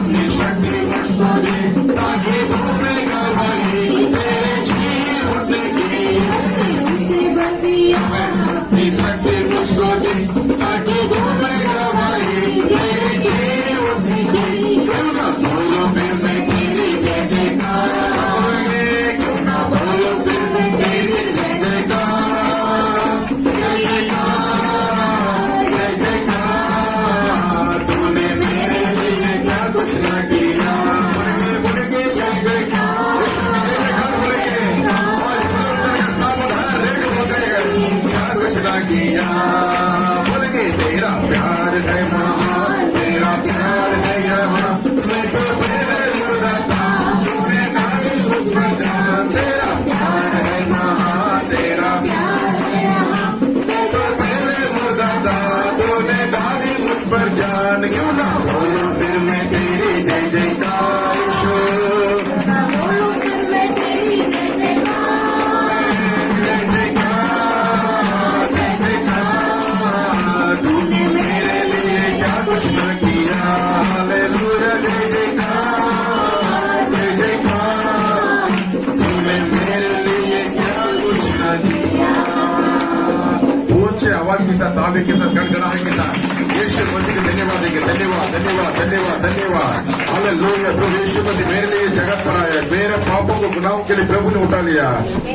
अपनी शक्ति मुझको दे ताकि धूपे गवाही तेरे जीवन की अपनी शक्ति मुझको दे ताकि धूपे गवाही तेरे जीवन की बोलो फिर मैं तेरी जय जयकार क्यों ना बोलो फिर मैं तेरी जय जयकार जय जयकार जय जयकार तूने मेरे लिए क्या कुछ न किया बोल के जय जयकार क्या कुछ न किया बोल के तेरा प्यार है महान तेरा प्यार है यहाँ मैं तो तेरे मुर्दाता तूने डाली मुझ पर जान तेरा प्यार है महान तेरा प्यार है यहाँ मैं तो तेरे मुर्दाता तूने डाली मुझ पर जान क्यों ना बोलूं फिर मैं तेरी जय जयकार बोलूं फिर मैं तेरी जय जयकार जय जयकार जय जयकार तूने मेरे लिए क्या कुछ न किया हालेलुया जय जयकार जय जयकार तूने मेरे लिए क्या कुछ न किया ऊंचे आवाज के साथ ताबे के साथ गड़गड़ाहट के साथ यीशु मसीह को धन्यवाद देंगे धन्यवाद धन्यवाद धन्यवाद धन्यवाद हालेलुया प्रभु यीशु मसीह मेरे लिए जगत पर आया मेरे पापों को गुनाहों के लिए प्रभु ने उठा लिया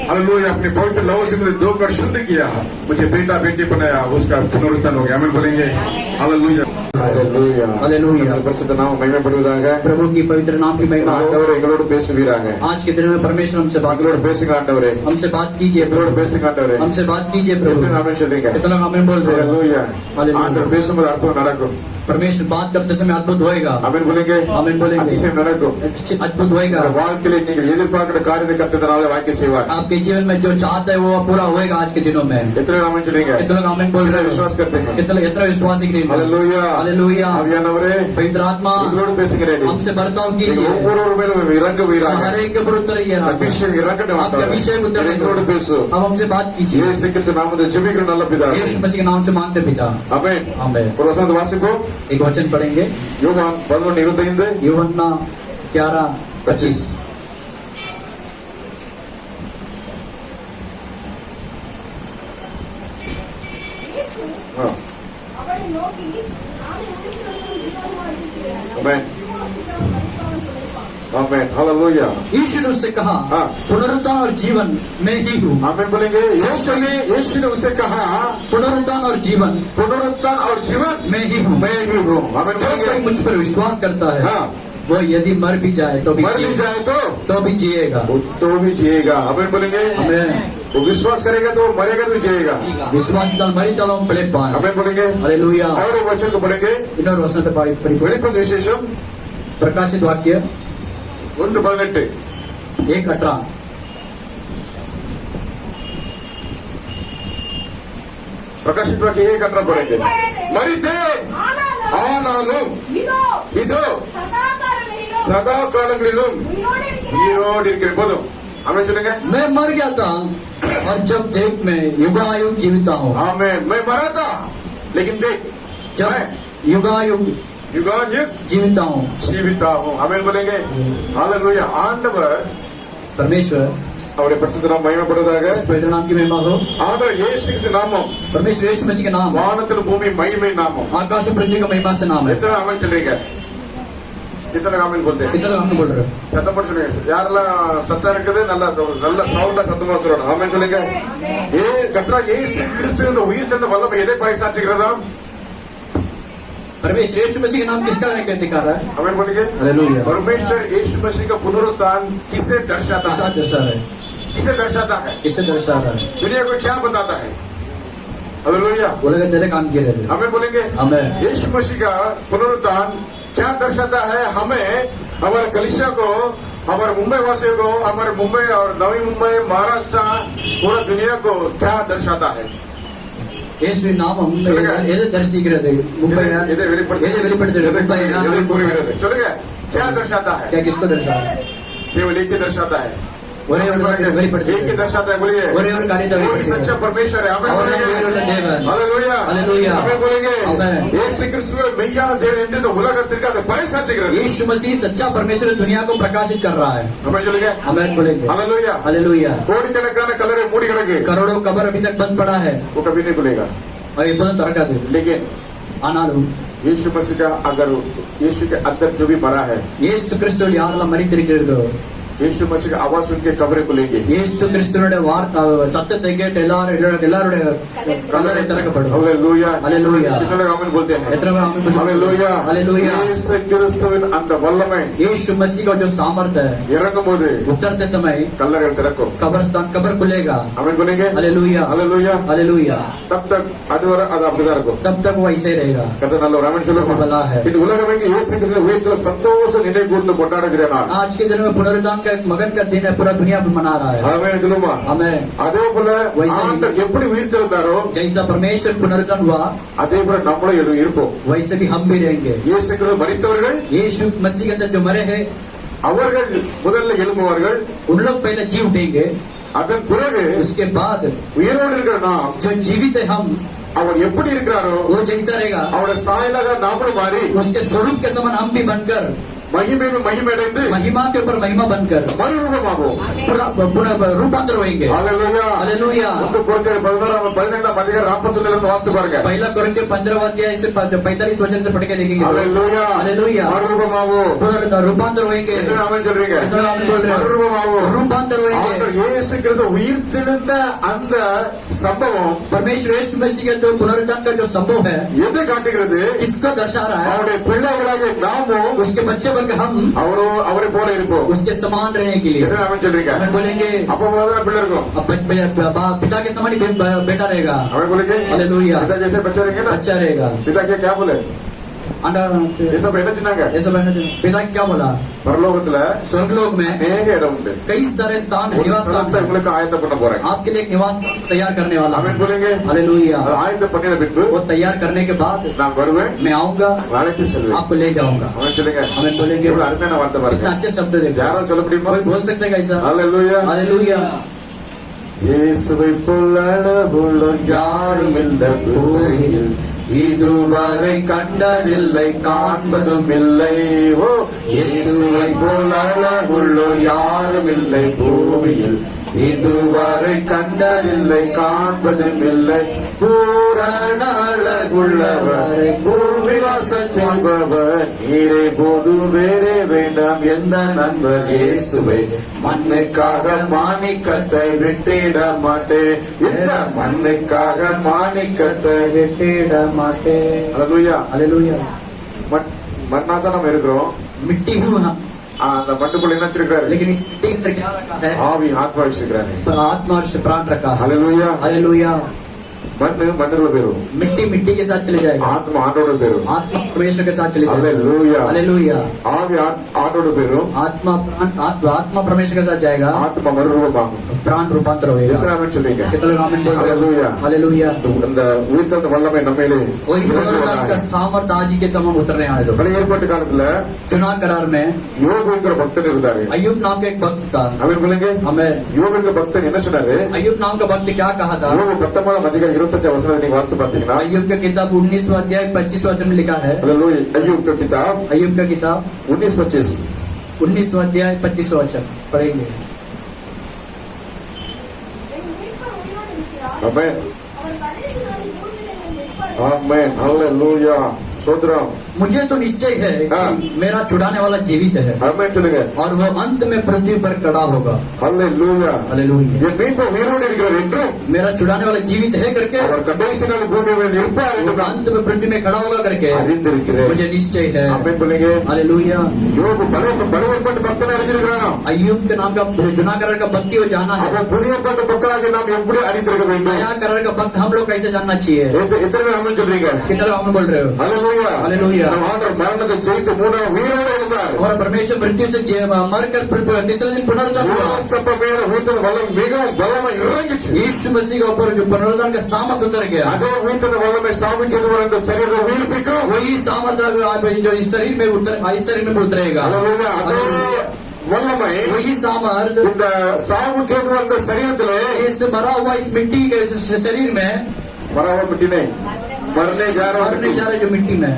हालेलुया अपने पवित्र लहू से मुझे धोकर शुद्ध किया मुझे बेटा बेटी बनाया उसका पुनरुत्थान हो गया आमीन बोलेंगे हालेलुया हालेलुया हालेलुया परिशुद्ध नाम महिमा पड़ुवதாக प्रभु की पवित्र नाम की महिमा हो ஆண்டவரே எங்களோடு பேசுவீராக आज के दिन में परमेश्वर हमसे बात எங்களோடு பேசுங்க ஆண்டவரே हमसे बात कीजिए எங்களோடு பேசுங்க ஆண்டவரே हमसे बात कीजिए प्रभु ஆமென் சொல்லுங்க कितना आमीन बोल रहे हो हालेलुया ஆண்டவர் பேசும்போது அற்புதம் நடக்கும் परमेश्वर बात करते समय अद्भुत होएगा ஆமென் बोलेंगे आमीन बोलेंगे அதிசயம் நடக்கும் अद्भुत होएगा வாழ்க்கையில நீங்கள் எதிர்பார்க்கிற காரியத்தை கர்த்தரால வாக்கி செய்வார் आपके जीवन में जो चाहते हैं वो पूरा होएगा आज के दिनों में எத்தனை ஆமென் சொல்றீங்க कितना आमीन बोल रहे हो विश्वास करते हैं कितना विश्वास है हालेलुया हालेलुया ஆவியானவரே पवित्र आत्मा எங்களோடு பேசுகிறேன் हमसे बर्ताव कीजिए ஒவ்வொரு மேலும் இறங்குவீராக हर एक के ऊपर उतरिए அபிஷேகம் இறங்கட்டும் आपके अभिषेक उतर எங்களோடு பேசு अब हमसे बात कीजिए இயேசு கிறிஸ்து நாமத்தில் ஜெபிக்கிற நல்ல பிதாவே यीशु मसीह के नाम से मांगते पिता ஆமென் आमीन ஒரு வசனம் வாசிப்போம் एक वचन पढ़ेंगे யோவான் 11:25 यूहन्ना 11:25 आमेन आमेन हालेलुया यीशु ने उससे कहा पुनरुत्थान और जीवन मैं ही हूँ आमेन बोलेंगे यीशु ने उसे कहा पुनरुत्थान और जीवन मैं ही हूँ आमेन जो कोई मुझ पर विश्वास करता है वो यदि मर भी जाए तो भी जिएगा आमेन बोलेंगे आमीन वो विश्वास करेगा तो मरेगा तो जिएगा विश्वास दल मरी तलम पिलिप्पान आमेन बोलेंगे हालेलुया और वचन को पढ़ेंगे ಇನ್ನೊಂದು ವಚನ வெளிப்படுத்தின விசேஷம் प्रकाशित वाक्य 1:18 1:18 प्रकाशित वाक्य 1:18 पढ़ेंगे मरिते ஆனாலும் இதோ சதா காலங்களிலும் உயிரோடு இருக்கிற போதும் आमेन சொல்லுங்க मैं मर गया था और जब देख मैं युगायुग जीविता हूँ आमेन मैं मरा था लेकिन देख जब युगायुग जीविता हूँ आमेन बोलेंगे हालेलुया ஆண்டவர் परमेश्वर அவருடைய பரிசுத்த நாமம் மகிமைப்படுவதாக पवित्र नाम की महिमा हो ஆண்டவர் இயேசு கிறிஸ்து நாமம் परमेश्वर यीशु मसीह के नाम வானத்தில் பூமி மகிமை நாமம் आकाश और पृथ्वी का महिमा से नाम है எத்தனை ஆமென் சொல்றீங்க कितना आमीन बोलते हैं कितना आमीन बोल रहे हो சத்தம் போட்டு சொல்லுங்க யாரெல்லாம் சத்தம் இருக்குது நல்ல சவுண்டா சத்தமா சொல்லணும் ஆமென் சொல்லுங்க கர்த்தர் இயேசு கிறிஸ்துவின் உயிர் தந்த வல்லமை எதை பறைசாற்றுகிறதா परमेश्वर यीशु मसीह का नाम किसका दिखा रहा है आमीन बोलिए हालेलुया परमेश्वर यीशु मसीह का पुनरुत्थान किसे दर्शाता है किसे दर्शाता है दुनिया को क्या बताता है हालेलुया बोलेगा तेरे काम किए रहते आमीन बोलेंगे आमीन यीशु मसीह का पुनरुत्थान क्या दर्शाता है हमें हमारे कलीसिया को हमारे मुंबई वासियों को हमारे मुंबई और नवी मुंबई महाराष्ट्र पूरा दुनिया को क्या दर्शाता है यीशु नाम हम एदे दर्शिक्किरदु मुंबई एदे வெளிப்படுத்துகிறது मुंबई चलेगा क्या दर्शाता है क्या किसको दर्शाता है केवल एक ही दर्शाता है ஒரே ஒரு வெளிப்படுத்தி एक ही दर्शाता है बोलिए ஒரே ஒரு காரியத்தை कोई வெளிப்படுத்தி सच्चा परमेश्वर है आमेन அவர்தான் बोलेंगे உயிருள்ள தேவன். Hallelujah hallelujah. आमेन बोलेंगे आमेन. இயேசு கிறிஸ்துவே மெய்யான தேவன் என்று இந்த உலகத்திற்கு அதை பறைசாற்றுகிறது यीशु मसीह सच्चा परमेश्वर दुनिया को प्रकाशित कर रहा है. आमेन சொல்லுங்க आमेन बोलेंगे. Hallelujah hallelujah. கோடிக்கணக்கான கல்லறை மூடி கிடக்கு करोड़ों कब्र अभी तक बंद पड़ा है वो कभी नहीं खुलेगा और ये बंद तरका दे लेकिन आनालू यीशु मसीह का अगर यीशु के अंदर जो भी मरा है ಯೇಸು ಕ್ರಿಸ್ತನು ಯಾರೆಲ್ಲ ಮರಿತಿರುக்கிறೋ यीशु मसीह का आवाज सुन के कब्रें खुलेंगे ಯೇಸು ಕ್ರಿಸ್ತனுடைய சத்தத்தை கேட்டு எல்லாருடைய கல்லறை திறக்கப்படும். Hallelujah hallelujah. कितने लोग आमीन बोलते हैं எத்தனை பேர் ஆமென் சொல்லுங்க? Hallelujah hallelujah. यीशु கிறிஸ்துவின் அந்த வல்லமை यीशु मसीह का जो सामर्थ्य है இறங்கும்போது उतरते समय கல்லறைகள் திறக்கும் कब्र खुलेगा. आमीन बोलेंगे हालेलुया. Hallelujah hallelujah. तब तक அதுவரை அது அப்படிதான் இருக்கும் तब तक वो ऐसे ही रहेगा. கர்த்தர் நல்லவர் ஆமென் சொல்லுங்க भला है. இந்த உலகமெங்க இயேசு கிறிஸ்துவின் உயிர்த்தெழுதலை சந்தோஷ நினைவு கூர்ந்து கொண்டாடுகிற நாள் आज के दिन में पुनरुत्थान का एक मगन का दिन है. पूरा दुनिया भी मना रहा है. ஆமென் சொல்லுமா हमें அதே போல वैसे ही- ஆண்டவர் எப்படி உயிர்த்தெழுந்தாரோ जैसा परमेश्वर पुनरुत्थान हुआ அதே போல நம்மளும் இருப்போம் वैसे भी हम भी रहेंगे. இயேசு கிறிஸ்து மரித்தவர்கள் यीशु मसीह के अंदर जो मरे हैं அவர்கள் முதல்ல எழும்புவார்கள் उन लोग पहले जी उठेंगे. அதன் பிறகு उसके बाद உயிரோடு இருக்கிற நாம் जो जीवित है हम அவர் எப்படி இருக்கிறாரோ वो जैसा रहेगा அவருடைய சாயலாக நாமளும் மாறி उसके स्वरूप के समान हम भी बनकर மகிமை மகிமை அடைந்து महिमा के ऊपर महिमा बनकर மறுரூபமாகும் पुनः रूपांतर होंगे. Hallelujah hallelujah. ஒன்று கொரிந்தியர் 15 அதிகாரம் 41 இருந்து வாசித்து பாருங்க पहला कोरिन्थियों 15वां अध्याय से 45 वचन से पढ़ के देखेंगे. Hallelujah hallelujah. மறுரூபமாகும் पुनः रूपांतर होंगे. என்ன ஆமென் சொல்றீங்க कितना आमीन बोल रहे हो? மறுரூபமாகும் रूपांतर होंगे. ஆண்டவர் இயேசு கிறிஸ்து உயிர்த்தெழுந்த அந்த சம்பவம் परमेश्वर यीशु मसीह के जो पुनरुत्थान का जो संभव है எதை காட்டுகிறது किसको दर्शा रहा है? அவருடைய பிள்ளைகளாக நாமும் उसके बच्चे बनकर हम அவரை போல இருப்போம் उसके समान रहने के लिए என்ன ஆமென் சொல்றீங்க हम बोलेंगे அப்ப முதல்ல பிள்ளை இருக்கும் अब पिता के समान ही बेटा रहेगा. हमें बोलेंगे हालेलुया. पिता जैसे बच्चा रहेंगे ना अच्छा रहेगा. पिता क्या बोले ये सब என்ன சொன்னாங்க ऐसा पिता क्या बोला? பரலோகத்துல स्वर्गलोक में அநேக இடம் உண்டு कई सारे स्थान है, ஒரு निवास स्थान ஸ்தலத்தை है. உங்களுக்கு ஆயத்தம் பண்ண போறேன் आपके लिए एक निवास तैयार करने वाला ஆமென் हूं. बोलेंगे हालेलुया. அது ஆயத்தம் பண்ணின பின்பு वो तैयार करने के बाद நான் வருவேன் मैं आऊंगा, அழைத்து செல்வேன் आपको ले जाऊंगा. அவன் சொல்லுங்க हमें बोलेंगे எவ்வளவு அருமையான வார்த்தை कितना பாருங்க अच्छे शब्द देखो. யாராவது சொல்ல முடியுமா कोई बोल सकते हैं ऐसा? ஹalleluya हालेलुया. இயேசுவை போல் அழகுள்ளோர் யாரும் இந்த பூமியில் இதுவரை கண்டதில்லை காண்பதும் இல்லை ஓ இயேசுவை போல் அழகுள்ளோர் யாரும் இல்லை பூமியில் இதுவரை கண்டதில்லை காண்பதும் இல்லை பூரண அழகுள்ளவர் பூமி வாசம் செய்பவர் நீரே போது வேறே வேண்டாம் எந்த நண்பர் இயேசுவை மண்ணுக்காக மாணிக்கத்தை விட்டிட மாட்டேன் இந்த மண்ணுக்காக மாணிக்கத்தை விட்டிட மாட்டேன். ஹalleluya हालेलुया. மண்ணா தான் நம்ம இருக்கிறோம் मिट्टी हूँ हम, அந்த மண்ணுக்குள்ள என்ன வச்சிருக்காரு लेकिन इस मिट्टी के अंदर क्या रखा है? ஆவி ஆத்மா வச்சிருக்காரு आत्मा और प्राण रखा है. ஹalleluya हालेलुया. மண்ணு மண்ணுக்குள்ள போயிரும் मिट्टी मिट्टी के साथ चले जाएगा. ஆத்மா ஆண்டோட போயிரும் आत्मा परमेश्वर के साथ चले जाएगा. ஹalleluya हालेलुया. ஆவி ஆண்டோட போயிரும் आत्मा आत्मा परमेश्वर के साथ जाएगा. ஆத்மா மறுரூபமாகும் प्राण रूपांतर होएगा. எத்தனை ஆமென் சொல்றீங்க कितने लोग आमीन बोल रहे हैं? हालेलुया. हालेलुया. அந்த உயிர்த்தெழுந்த வல்லமை நம்மையிலே वही पुनरुत्थान का सामर्थ्य आज ही के समय उतरने आए तो பழைய ஏற்பாட்டு காலத்துல चुनाव करार में யோபுங்கிற பக்தன் இருந்தாரு अयुब नाम का एक भक्त था. அவர் சொல்லுங்க हमें யோபுங்கிற பக்தன் என்ன சொன்னாரு अयुब नाम का भक्त क्या कहा था? யோபு 19 அதிகாரம் 25 வசனத்தை நீங்க வாசித்து பார்த்தீங்கன்னா अयुब का किताब 19वां अध्याय 25वां वचन में लिखा है. हालेलुया अय्यूब का किताब अयुब का किताब 19:25 19वां अध्याय 25वां वचन पढ़ेंगे. आमेन आमेन हालेलुया सोदराम मुझे तो निश्चय है हाँ. कि मेरा छुड़ाने वाला जीवित है आमेन சொல்லுங்க और वो अंत में पृथ्वी पर खड़ा होगा. Hallelujah hallelujah. என் மீட்பர் உயிரோடு இருக்கிறார் என்றும் मेरा छुड़ाने वाला जीवित है करके அவர் கடைசி நாள் பூமி மேல் இருப்பார் वो என்று अंत में पृथ्वी में खड़ा होगा करके அறிந்திருக்கிறேன் मुझे निश्चय है. ஆமென் சொல்லுங்க हालेलुया. யோபு பழைய ஏற்பாட்டு பக்தனை அறிஞ்சிருக்கிறானா अयुब के नाम का जुना करार का भक्ति वो जाना है. அப்ப புதிய ஏற்பாட்டு மக்களாக நாம் எப்படி அறிந்திருக்க வேண்டும் नया करार का भक्त हम लोग कैसे जानना चाहिए? எத்தனை பேர் ஆமென் சொல்றீங்க कितने लोग हम बोल रहे हो? Hallelujah hallelujah. நம்ம ஆண்டவர் மரணத்தை ஜெயித்து மூணாவது உயிரோடு இருந்தார் और परमेश्वर मृत्यु से मरकर तीसरे दिन पुनरुत्थान हुआ. சப்ப மேல உயிர்த்தெழுந்த வல்லமை மிகவும் பலமா இறங்கிச்சு यीशु मसीह के ऊपर जो पुनरुत्थान का सामर्थ उतर गया. அதே உயிர்த்தெழுந்த வல்லமை சாமிக்கு எதிராக இந்த சரீரத்தை உயிர்ப்பிக்கும் वही सामर्थ्य जो इस शरीर में उतर इस शरीर में उतरेगा. हालेलुया அதே வல்லமை वही सामर्थ இந்த சாவுக்கு ஏதுவான இந்த சரீரத்திலே इस मरा हुआ इस मिट्टी के शरीर में मरा हुआ मिट्टी नहीं मरने जा रहे जो मिट्टी में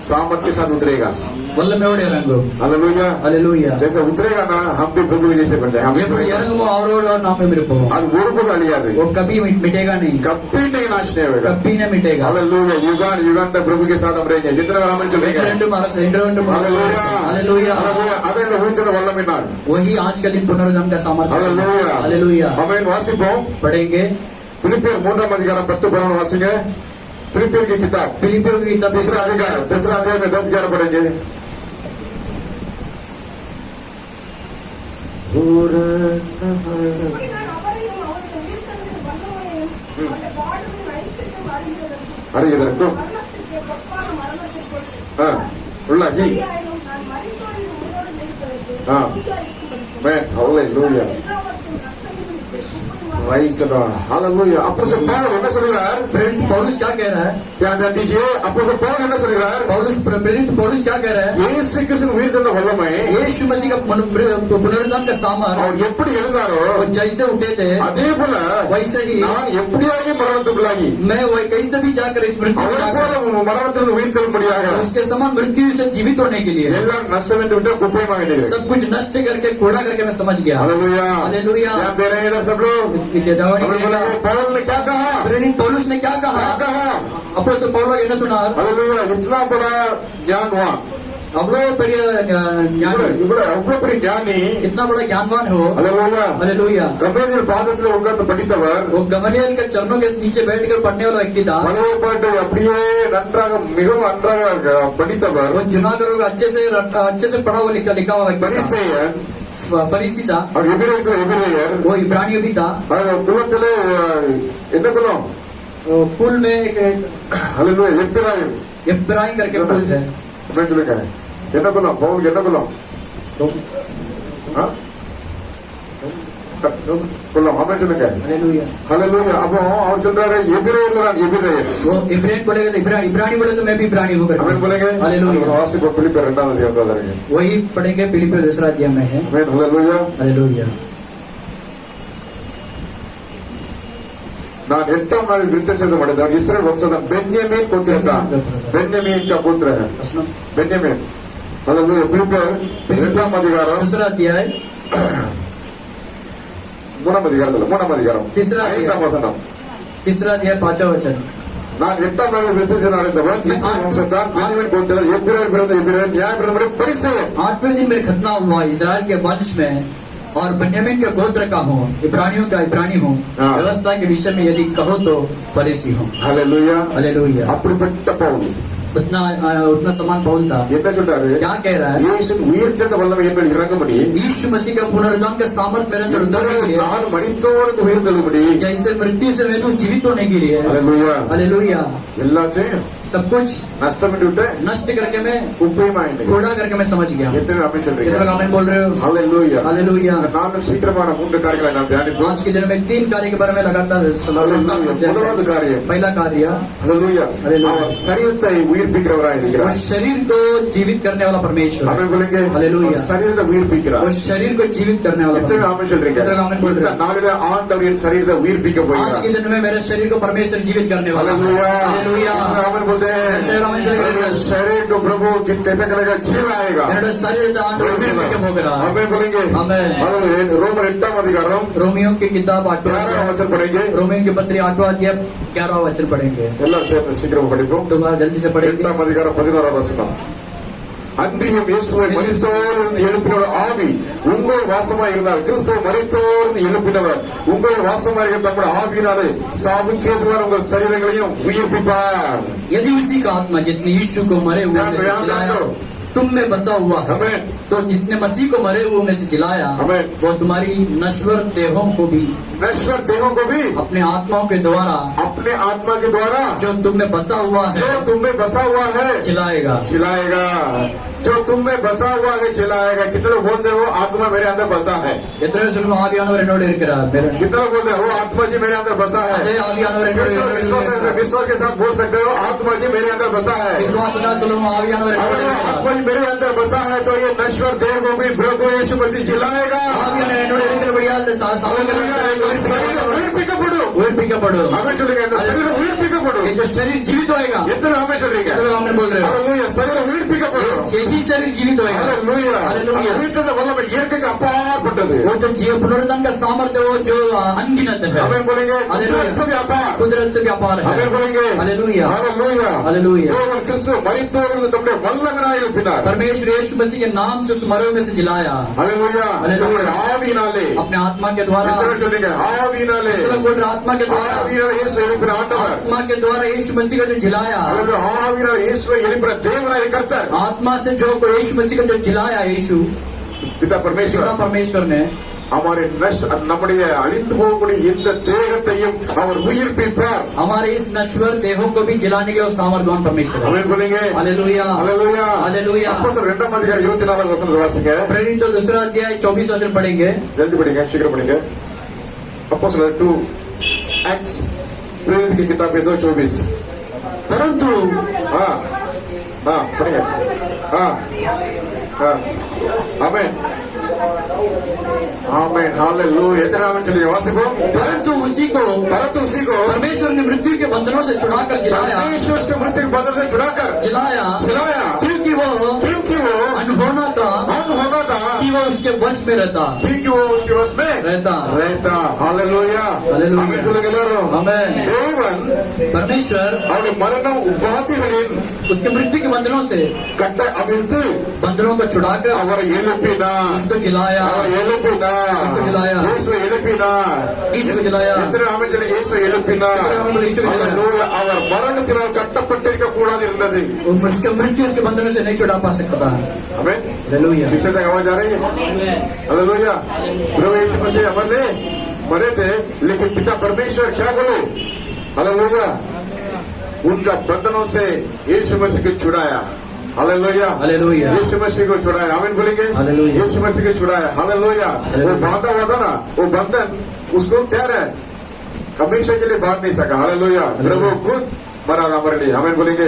सामर्थ के साथ उतरेगा वल्लम में ओडे रंगो हालेलुया हालेलुया जैसे उतरेगा ना हम भी प्रभु के जैसे बन जाएंगे ये बड़ी यरंगमो और नाम में मेरे को அது ஒருபோது அழியாது वो कभी मिटेगा नहीं कभी नहीं नाश नहीं होगा कभी नहीं मिटेगा हालेलुया युगान युगान तक प्रभु के साथ हम रहेंगे जितने बार हम चलेंगे हालेलुया हालेलुया हालेलुया அதே இந்த உயிர்த்தெழுந்த வல்லமை தான் वही आज का दिन पुनरुत्थान का सामर्थ्य हालेलुया हालेलुया ஆமென் வாசிப்போம் पढ़ेंगे फिलिपियर 3 அதிகாரம் 10-11 வாசிங்க फिलिपियर की किताब फिलिपियों की किताब तीसरा अध्याय में 10-11 पढ़ेंगे अरे इधर को हाँ उल्ला जी हाँ मैं हालेलुया हालेलुया அப்போஸ்தலன் பவுல் என்ன சொல்றார் प्रेरित पौलुस क्या कह रहा है ध्यान दीजिए அப்போஸ்தலன் பவுல் என்ன சொல்றார் प्रेरित पौलुस क्या कह रहा है இயேசு கிறிஸ்து உயிர்த்தெழுந்த வல்லமை यीशु मसीह का पुनरुत्थान का सामर्थ्य அவர் எப்படி எழுந்தாரோ वो जैसे उठे थे அதே போல वैसे ही நான் எப்படியாகி மரணத்துக்குள்ளாகி मैं वही कैसे भी जाकर इस मृत्यु அவரை போல மரணத்திலிருந்து உயிர்த்தெழும்படியாக उसके समान मृत्यु से जीवित होने के लिए எல்லாம் நஷ்டம் என்று விட்டு குப்பையமாக வேண்டியது सब कुछ नष्ट करके कूड़ा करके मैं समझ गया हालेलुया हालेलुया ध्यान दे रहे हैं इधर सब लोग पौल ने क्या कहा प्रेरित पौलुस ने क्या कहा अपोस्तल पौलुस ने सुना हालेलुया इतना बड़ा ज्ञान हुआ अவ்வளவு பெரிய ஞானி அவ்வளவு பெரிய ஞானி कितना बड़ा ज्ञानवान हो हालेलुया हालेलुया கமேலியல் பாதத்தில் உட்கார்ந்து படித்தவர் वो गमलियल के चरणों के नीचे बैठकर पढ़ने वाला व्यक्ति था பழைய பாட்டை அப்படியே நன்றாக மிகவும் நன்றாக படித்தவர் वो जुनागढ़ को अच्छे से पढ़ा हुआ लिखा हुआ व्यक्ति பரிசேயன் फरीसी था और எபிரேயர் वो इब्रानियों भी था குலத்திலே என்ன குலம் पुल में हालेलुया எபிராயிம் इब्राहिम करके पुल है मैं சொல்லுங்க என்ன குலம் பவுல் என்ன குலம் குலம் அவன் சொல்லுங்க हालेलुया हालेलुया அப்போ அவர் சொல்றாரு எபிரேயர்ல நான் எபிரேயர் वो इब्राहिम बोलेगा तो इब्रानी बोले तो मैं भी इब्रानी हूँ அவன் बोलेंगे हालेलुया வாசிப்போ பிலிப்பியர் 2 அதிகாரம் தாருங்க वही पढ़ेंगे फिलिपियों 2 अध्याय में है आमेन हालेलुया हालेलुया நான் 8ஆம் நாளில் விருத்த சேதம் அடைந்தவன் இஸ்ரவேல் வம்சம் பென்யமீன் கோத்திரத்தான் பென்யமீன் का पुत्र है बेन्यामीन हालेलुया फिलिपियर 2ஆம் அதிகாரம் 2 अध्याय 3ஆம் அதிகாரம் 5ஆம் வசனம் 3 अध्याय 5वां वचन நான் 8ஆம் நாளில் விருத்த சேதம் அடைந்தவன் இஸ்ரவேல் வம்சத்தான் பென்யமீன் கோத்திரம் எபிரேயர் பிறந்த எபிரேயர் நியாயப்பிரமாணப்படி பரிசேயன் 8वें दिन मेरे खतना हुआ इजराइल के वंश में और बेन्यामीन के गोत्र का हूँ इब्रानियों का इब्रानी हूँ व्यवस्था के विषय में यदि कहो तो फरीसी हूँ हालेलुया हालेलुया அப்படிப்பட்ட பவுல் उतना समान पौल था என்ன சொல்றாரு क्या कह रहा है இயேசு உயிர்த்தெழுந்த வல்லமை என்பது இறங்கும்படி यीशु मसीह का पुनरुत्थान का सामर्थ मेरे अंदर उतरने के लिए நான் மரித்தோருக்கு உயிர்த்தெழும்படி जैसे मृत्यु से मैं जीवित होने के लिए हालेलुया हालेलुया எல்லாத்தையும் सब कुछ नष्ट में விட்டு नष्ट करके मैं குப்பையமாயிட்டேன் कूड़ा करके मैं समझ गया எத்தனை ஆமென் कितने சொல்றீங்க लोग आमीन बोल रहे हो हालेलुया हालेलुया நான் சீக்கிரமான மூன்று காரியங்களை நான் தியானிப்போம் आज के दिन में 3 कार्य के बारे में लगातार முதலாவது காரியம் पहला कार्य हालेलुया हालेलुया அவர் சரீரத்தை உயிர்ப்பிக்கிறவராய் वो இருக்கிறார் शरीर को जीवित करने वाला परमेश्वर ஆமென் बोलेंगे हालेलुया அவர் சரீரத்தை உயிர்ப்பிக்கிறார் वो शरीर को जीवित करने वाला எத்தனை ஆமென் சொல்றீங்க कितने आमीन बोल रहे இந்த நாளிலே ஆண்டவர் என் சரீரத்தை உயிர்ப்பிக்க हो आज போகிறார் के दिन में मेरे शरीर को परमेश्वर जीवित करने वाला है हालेलुया हालेलुया आमेन बोलते हैं मेरे शरीर को प्रभु कितने करेगा जीव आएगा मेरा शरीर तो आंदोलन से लेके भोग रहा है आमेन बोलेंगे आमेन रोमर 8वां अधिकार रोमियो की किताब 11वां वचन पढ़ेंगे रोमियो की पत्री 8वां अध्याय 11वां वचन पढ़ेंगे எல்லாம் சேர்ந்து சீக்கிரம் படிப்போம் दोबारा जल्दी से पढ़ेंगे 8ஆம் அதிகாரம் 16ஆம் வசனம் அன்றியும் இயேசுவை மரித்தோரிலிருந்து எழுப்பினவர் ஆவி உங்கள் வாசமாய் இருந்தால் கிறிஸ்துவ மரித்தோரிலிருந்து எழுப்பினவர் உங்கள் வாசமாய் இருக்க தம்முடைய ஆவியினாலே சாவுக்கு ஏதுவான உங்கள் சரீரங்களையும் உயிர்ப்பிப்பார் यदि उसी का आत्मा जिसने यीशु को मरे हुए में से जिलाया तुम में बसा हुआ है तो जिसने मसीह को मरे हुए में से जिलाया वो तुम्हारी नश्वर देहों को भी नश्वर देहों को भी अपने आत्माओं के द्वारा अपने आत्मा के द्वारा जो तुम में बसा हुआ है जो तुम में बसा हुआ है जिलाएगा। चिल्लाएगा। जो तुम में बसा हुआ है चिल्लाएगा। कितने लोग बोलते हो आत्मा मेरे अंदर बसा है? எத்தனை சொல்லுங்க ஆவியானவர் என்னோட இருக்கிறார்? कितना लोग बोलते हो आत्मा जी मेरे अंदर बसा है? அதே ஆவியானவர் என்னோட இருக்கிறார்। विश्वास के साथ बोल सकते हो आत्मा जी मेरे अंदर बसा है। விசுவாசத்தால் சொல்லுங்க ஆவியானவர் என்னோட अगर वो இருக்கிறார்। आत्मा जी मेरे अंदर बसा है तो ये नश्वर देह को भी प्रभु यीशु मसीह चिल्लाएगा। ஆவியானவர் என்னோட இருக்கிறபடியால் இந்த உயிர்ப்பிக்கப்படும்। हमें चलेगा शरीर उயிர்ப்பிக்கப்படும்। ये जो शरीर जीवित होएगा। इतना हमें चलेगा। हमें बोल रहे हो हालेलुया। शरीर उயிர்ப்பிக்கப்படும்। यही शरीर जीवित होएगा। हालेलुया। हालेलुया। उயிர்த்தத வல்லமை இயற்கைக்கு அப்பாற்பட்டது। वो जो जीव पुनरुत्थान का सामर्थ्य वो जो अनगिनत है। हमें बोलेंगे कुदरत से भी अपार। कुदरत से भी अपार है। हमें बोलेंगे हालेलुया। हालेलुया। हालेलुया। தேவன் கிறிஸ்து மரித்தோரிலிருந்து தம்முடைய வல்லமையாய் எழுப்பினார்। परमेश्वर यीशु मसीह के नाम से उस मरे में से जिलाया। हालेलुया। हालेलुया। ஆவியினாலே अपने आत्मा के द्वारा। कितना चलेंगे आविनाले बोल रहे आत्मा के द्वारा। आविनाले यीशु எழுப்பின ஆண்டவர்। आत्मा के द्वारा यीशु मसीह का जो जिलाया। हालेलुया। आविनाले यीशु எழுப்பின தேவனாகிய கர்த்தர்। आत्मा से जो यीशु मसीह का जो जिलाया यीशु पिता परमेश्वर ने हमारे நம்முடைய அழிந்து போகக்கூடிய இந்த தேகத்தையும் அவர் உயிர்ப்பிப்பார்। हमारे इस नश्वर देहों को भी जिलाने के सामर्थ्यवान परमेश्वर है। आमीन बोलेंगे हालेलुया। हालेलुया। हालेलुया। அப்போஸ்தலர் 2 அதிகாரம் 24 வசனம் வாசிங்க। प्रेरितों दूसरा अध्याय 24 वचन पढ़ेंगे। जल्दी पढ़ेंगे शीघ्र पढ़ेंगे। अपोस्तलर 2 एक्ट्स प्रेरित की किताब 2:24। परंतु पढ़ेंगे। आमीन आमीन हालेलुया। इतना आमीन चलिए वासिको। परंतु उसी को परमेश्वर ने मृत्यु के बंधनों से छुड़ाकर जिलाया। परमेश्वर के मृत्यु के बंधन से छुड़ाकर जिलाया क्योंकि वो अनहोना था कि वो उसके वश में रहता। क्योंकि वो उसके वश में रहता। हालेलुया। हालेलुया। आमीन। देवन परमेश्वर அவருடைய மரண உபாதிகளின் उसके मृत्यु के बंधनों से கட்ட அவிழ்த்து बंधनों को छुड़ाकर அவரை எழுப்பினார்। उसको जिलाया। அவரை எழுப்பினார்। उसको जिलाया। இயேசுவை எழுப்பினார்। यीशु को जिलाया। எத்தனை ஆமென் இயேசுவை எழுப்பினார்। हालेलुया। அவர் மரணத்தினால் கட்டப்பட்டிருக்க கூடாது இருந்தது। उसके मृत्यु उसके बंधनों से नहीं छुड़ा पा सकता था। आमीन। हालेलुया। पीछे तक आवाज आ रही है? हालेलुया। प्रभु यीशु मसीह हमारे मरे थे लेकिन पिता परमेश्वर क्या बोले? हालेलुया। उनका बंधनों से यीशु मसीह को छुड़ाया। हालेलुया। हालेलुया। यीशु मसीह को छुड़ाया। आमीन बोलेंगे। हालेलुया। यीशु मसीह को छुड़ाया। हालेलुया। वो बांधा हुआ था ना वो बंधन उसको क्या है हमेशा के लिए बांध नहीं सका। हालेलुया। प्रभु खुद मरा हमारे लिए। आमीन बोलेंगे।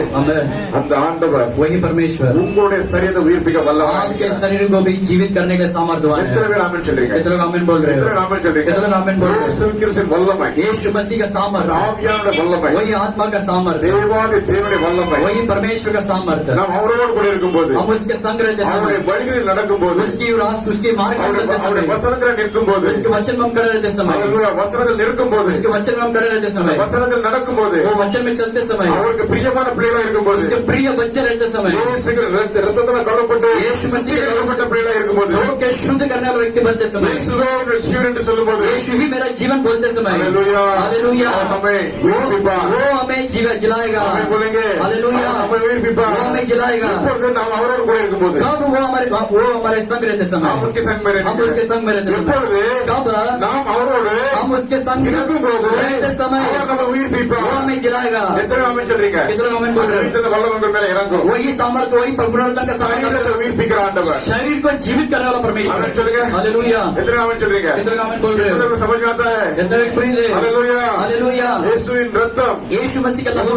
அந்த ஆண்டவர் वही परमेश्वर உங்களுடைய சரீரத்தை உயிர்ப்பிக்க வல்லவர்। आपके शरीर को भी जीवित करने के सामर्थ्यवान है। எத்தனை பேர் ஆமென் சொல்றீங்க? कितने लोग आमीन बोल रहे हो? எத்தனை பேர் ஆமென் சொல்றீங்க? कितने लोग आमीन बोल रहे हो? இயேசு கிறிஸ்துவின் வல்லமை यीशु मसीह का सामर्थ्य ஆவியானவருடைய வல்லமை वही आत्मा का सामर्थ्य தேவாதி தேவனுடைய வல்லமை वही परमेश्वर का सामर्थ्य நாம் அவரோடு கூட இருக்கும்போது हम उसके संग रहते அவருடைய समय வழிகளில் நடக்கும்போது उसकी मार्ग में चलते அவருடைய समय வசனத்தில் நிற்கும்போது उसके वचन में हम खड़े रहते समय ஹalleluya வசனத்தில் நிற்கும்போது उसके वचन में हम खड़े रहते समय வசனத்தில் நடக்கும்போது वो वचन में चलते समय அவருக்கு பிரியமான பிள்ளைகளா இருக்கும்போது उसके प्रिय बच्चे रहते समय இயேசு ரத்தத்தால் கழுவப்பட்டு यीशु मसीह के கழுவப்பட்ட பிள்ளைகளா இருக்கும்போது लोग के शुद्ध करने वाला व्यक्ति बनते समय இயேசுவே என்னுடைய ஜீவன் என்று சொல்லும்போது यीशु ही मेरा जीवन बोलते समय हालेलुया हालेलुया हमें உயிர்ப்பிப்பார்। वो हमें जीवन जिलाएगा। आमीन बोलेंगे। हालेलुया। हमें उயிர்ப்பிப்பார்। वो हमें जिलाएगा। இப்பொழுது நாம் அவரோடு கூட இருக்கும்போது कब वो हमारे संग रहते समय நாம் उनके संग में रहते हम उसके संग में रहते समय எப்பொழுது कब நாம் அவரோடு हम उसके संग இருக்கும்போது रहते समय அவர் நம்மை वो உயிர்ப்பிப்பார்। हमें जिलाएगा। எத்தனை ஆமென் சொல்றீங்க? कितने लोग आमीन बोल रहे हो? இந்த வல்லமை உங்கள் மேல இறங்கும்। वही सामर्थ्य वही पुनरुत्थान का சரீரத்தை सामर्थ्य உயிர்ப்பிக்கிற ஆண்டவர்। शरीर को जीवित करने वाला परमेश्वर। आमीन சொல்லுங்க। हालेलुया। எத்தனை ஆமென் சொல்றீங்க? कितने लोग आमीन बोल रहे हो? कितने को समझ में आता है? कितने लोग प्रिय है? हालेलुया। हालेलुया। இயேசுவின் ரத்தம் यीशु मसीह का लहू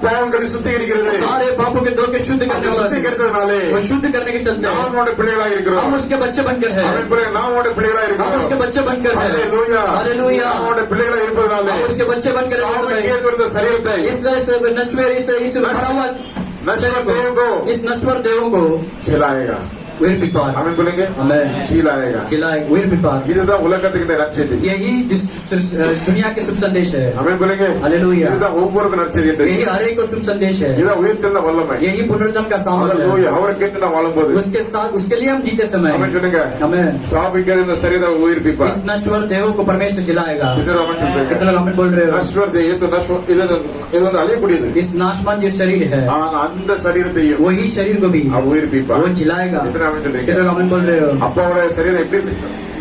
பாவங்களை சுத்திகரிக்கிறது। सारे पापों के धो के शुद्ध करने वाला है। சுத்திகரித்ததனாலே वो शुद्ध करने के चलते நாம் அவருடைய பிள்ளைகளா இருக்கிறோம்। हम उसके बच्चे बनकर हैं। ஆமென் बोले நாம் அவருடைய பிள்ளைகளா हम இருக்கிறோம்। उसके बच्चे बनकर हैं। हालेलुया। हालेलुया। நாம் அவருடைய பிள்ளைகளா இருப்பதனாலே हम उसके बच्चे बनकर சாவுக்கு ஏற்படுத்த சரீரத்தை इस नश्वर देवों को சிலாயேगा। உயிர்ப்பிப்பார்। आमीन बोलेंगे। आमीन। சிலாயேगा। உயிர்ப்பிப்பார்। இதுதான் உலகத்துக்கு இந்த நற்செய்தி। यही दुनिया के शुभ संदेश है। आमीन बोलेंगे। हालेलुया। இதுதான் ஒவ்வொருக்கும் நற்செய்தி என்று। यही हर एक को शुभ संदेश है। இதுதான் உயிர்த்தெழுந்த வல்லமை। यही पुनरुत्थान का सामर्थ्य है। हालेलुया। அவரை கேட்டு நாம் வாழும்போது उसके साथ उसके लिए हम जीते समय ஆமென் சொல்லுங்க। हमें சாவுக்கு இந்த சரீரத்தை உயிர்ப்பிப்பார்। इस नश्वर देहों को परमेश्वर जिलाएगा। कितने आमेन சொல்றீங்க? कितने लोग आमीन बोल रहे हो? नश्वर देह ये तो नश्वर இது வந்து அழியக்கூடியது। इस नाशवान जो शरीर है ஆனா அந்த சரீரத்தையும் वही शरीर को भी அவர் உயிர்ப்பிப்பார்। वो जिलाएगा। कितने आमेन சொல்றீங்க? कितने लोग आमीन बोल रहे हो? அப்பாவோட சரீரம் எப்படி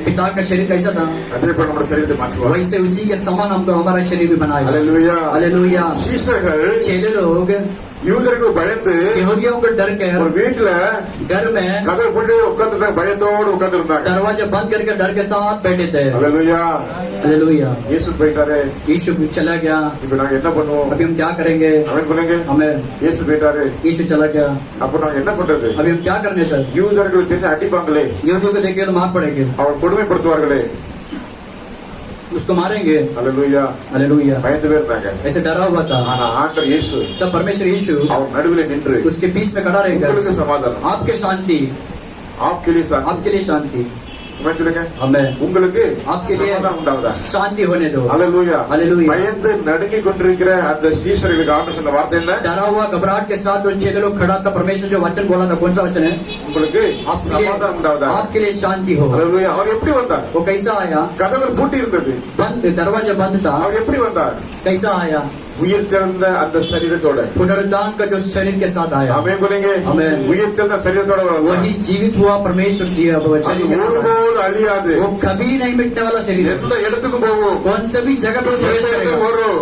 पिता का शरीर कैसा था அதே போல நம்ம சரீரத்தை மாற்றுவார். वैसे उसी के समान हमको हमारा शरीर भी बनाएगा। ஹalleluya. हालेलुया। சீஷர்கள் चेले लोग யூதர்களுக்கு பயந்து यहूदियों को डर के ஒரு வீட்டுல घर में கதவை போட்டு உட்கார்ந்து பயத்தோடு உட்கார்ந்து இருந்தாங்க. दरवाजा बंद करके डर के साथ बैठे थे। ஹalleluya. हालेलुया। இயேசு போயிட்டாரு. यीशु चला गया। இப்போ நாங்க என்ன பண்ணுவோம்? अभी हम क्या करेंगे? அவன் சொல்லுங்க. हमें இயேசு போயிட்டாரு. यीशु चला गया। அப்ப நாங்க என்ன பண்றது? अभी हम क्या करने सर? யூதர்கள் தெரிஞ்சு அடிப்பாங்களே, यहूदियों को देखेंगे तो मार पड़ेंगे, அவர் கொடுமைப்படுத்துவார்களே. उसको मारेंगे। ஹalleluya. हालेलुया। பயந்து இருந்தாங்க. ऐसे डरा हुआ था। ஆனா ஆண்டவர் இயேசு तब परमेश्वर यीशु அவர் நடுவில் நின்று उसके बीच में खड़ा रहेगा। உங்களுக்கு சமாதானம், आपके शांति, आपके लिए शांति. आपके लिए शांति, ஆமென் சொல்லுங்க. हमें உங்களுக்கு आपके लिए சமாதானம் உண்டாவதா? शांति होने दो। ஹalleluya. हालेलुया। பயந்து நடுங்கிக் கொண்டிருக்கிற அந்த சீஷர்களுக்கு ஆண்டவர் சொன்ன வார்த்தை என்ன? डरा हुआ घबराहट के साथ जो चेले लोग खड़ा था, परमेश्वर जो वचन बोला था, कौन सा वचन है? உங்களுக்கு சமாதானம் உண்டாவதா? आपके लिए शांति हो। ஹalleluya. அவர் எப்படி வந்தார்? वो कैसा आया? கதவு பூட்டி இருந்தது. बंद, दरवाजा बंद था। அவர் எப்படி வந்தார்? कैसा आया? உயிர் தெழுந்த அந்த சரீரத்தோட. पुनरुद्धान का जो शरीर के साथ आया। ஆமென் बोलेंगे. आमेन। உயிர் தெழுந்த சரீரத்தோட வந்தார். वही जीवित हुआ परमेश्वर जी शरीर के साथ आया। ஒருபோதும் அழியாது. वो कभी नहीं मिटने वाला शरीर है। எந்த இடத்துக்கு போகும்? कौन सा भी जगह पे प्रवेश करेगा,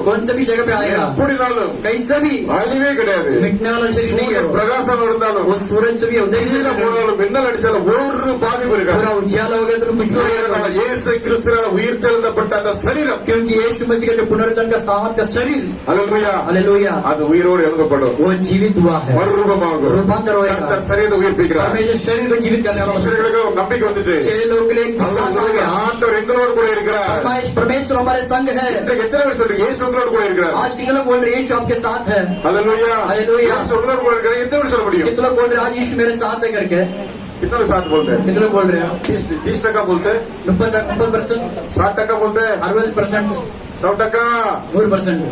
कौन सा भी जगह पे आएगा, எப்படினாலும் कैसा भी அழிவே கிடையாது. मिटने वाला शरीर नहीं है। பிரகாசம் இருந்தாலும் वो सूरज से भी उदय से கீழே போனாலும் மின்னல் அடிச்சாலும் ஒரு பாதிப்பு पूरा இருக்காது. उजियाला हो गया तो कुछ भी नहीं होगा। இயேசு கிறிஸ்துவால உயிர் தெழுந்தப்பட்ட அந்த சரீரம், क्योंकि यीशु मसीह का जो पुनरुत्थान का सामर्थ का शरीर, ஹalleluya, हालेलुया, அது உயிரோடு எழுதப்படும். वो जीवित हुआ है, மறுரூபமாகும். रूपांतर होएगा। கர்த்தர் சரீரத்தை உயிர்ப்பிக்கிறார். परमेश्वर शरीर को जीवित करने वाला है। சீஷர்களுக்கு ஒரு நம்பிக்கை வந்துட்டு चेले लोगों के लिए एक विश्वास आ गया। ஆண்டவர் எங்களோடு கூட இருக்கிறார். परमेश्वर हमारे संग है। இன்றைக்கு எத்தனை பேர் சொல்றீங்க இயேசு உங்களோடு கூட இருக்கிறார்? आज कितने लोग बोल रहे हैं यीशु आपके साथ है? ஹalleluya. हालेलुया। இயேசு உங்களோடு கூட இருக்கிறார். எத்தனை பேர் சொல்ல முடியும்? कितने लोग बोल रहे हैं आज यीशु मेरे साथ है करके? कितना लोग साथ बोलते हैं? कितने लोग बोल रहे हैं? 30% बोलते हैं, 90%, 60% बोलते हैं, 60%, 100%. 100%।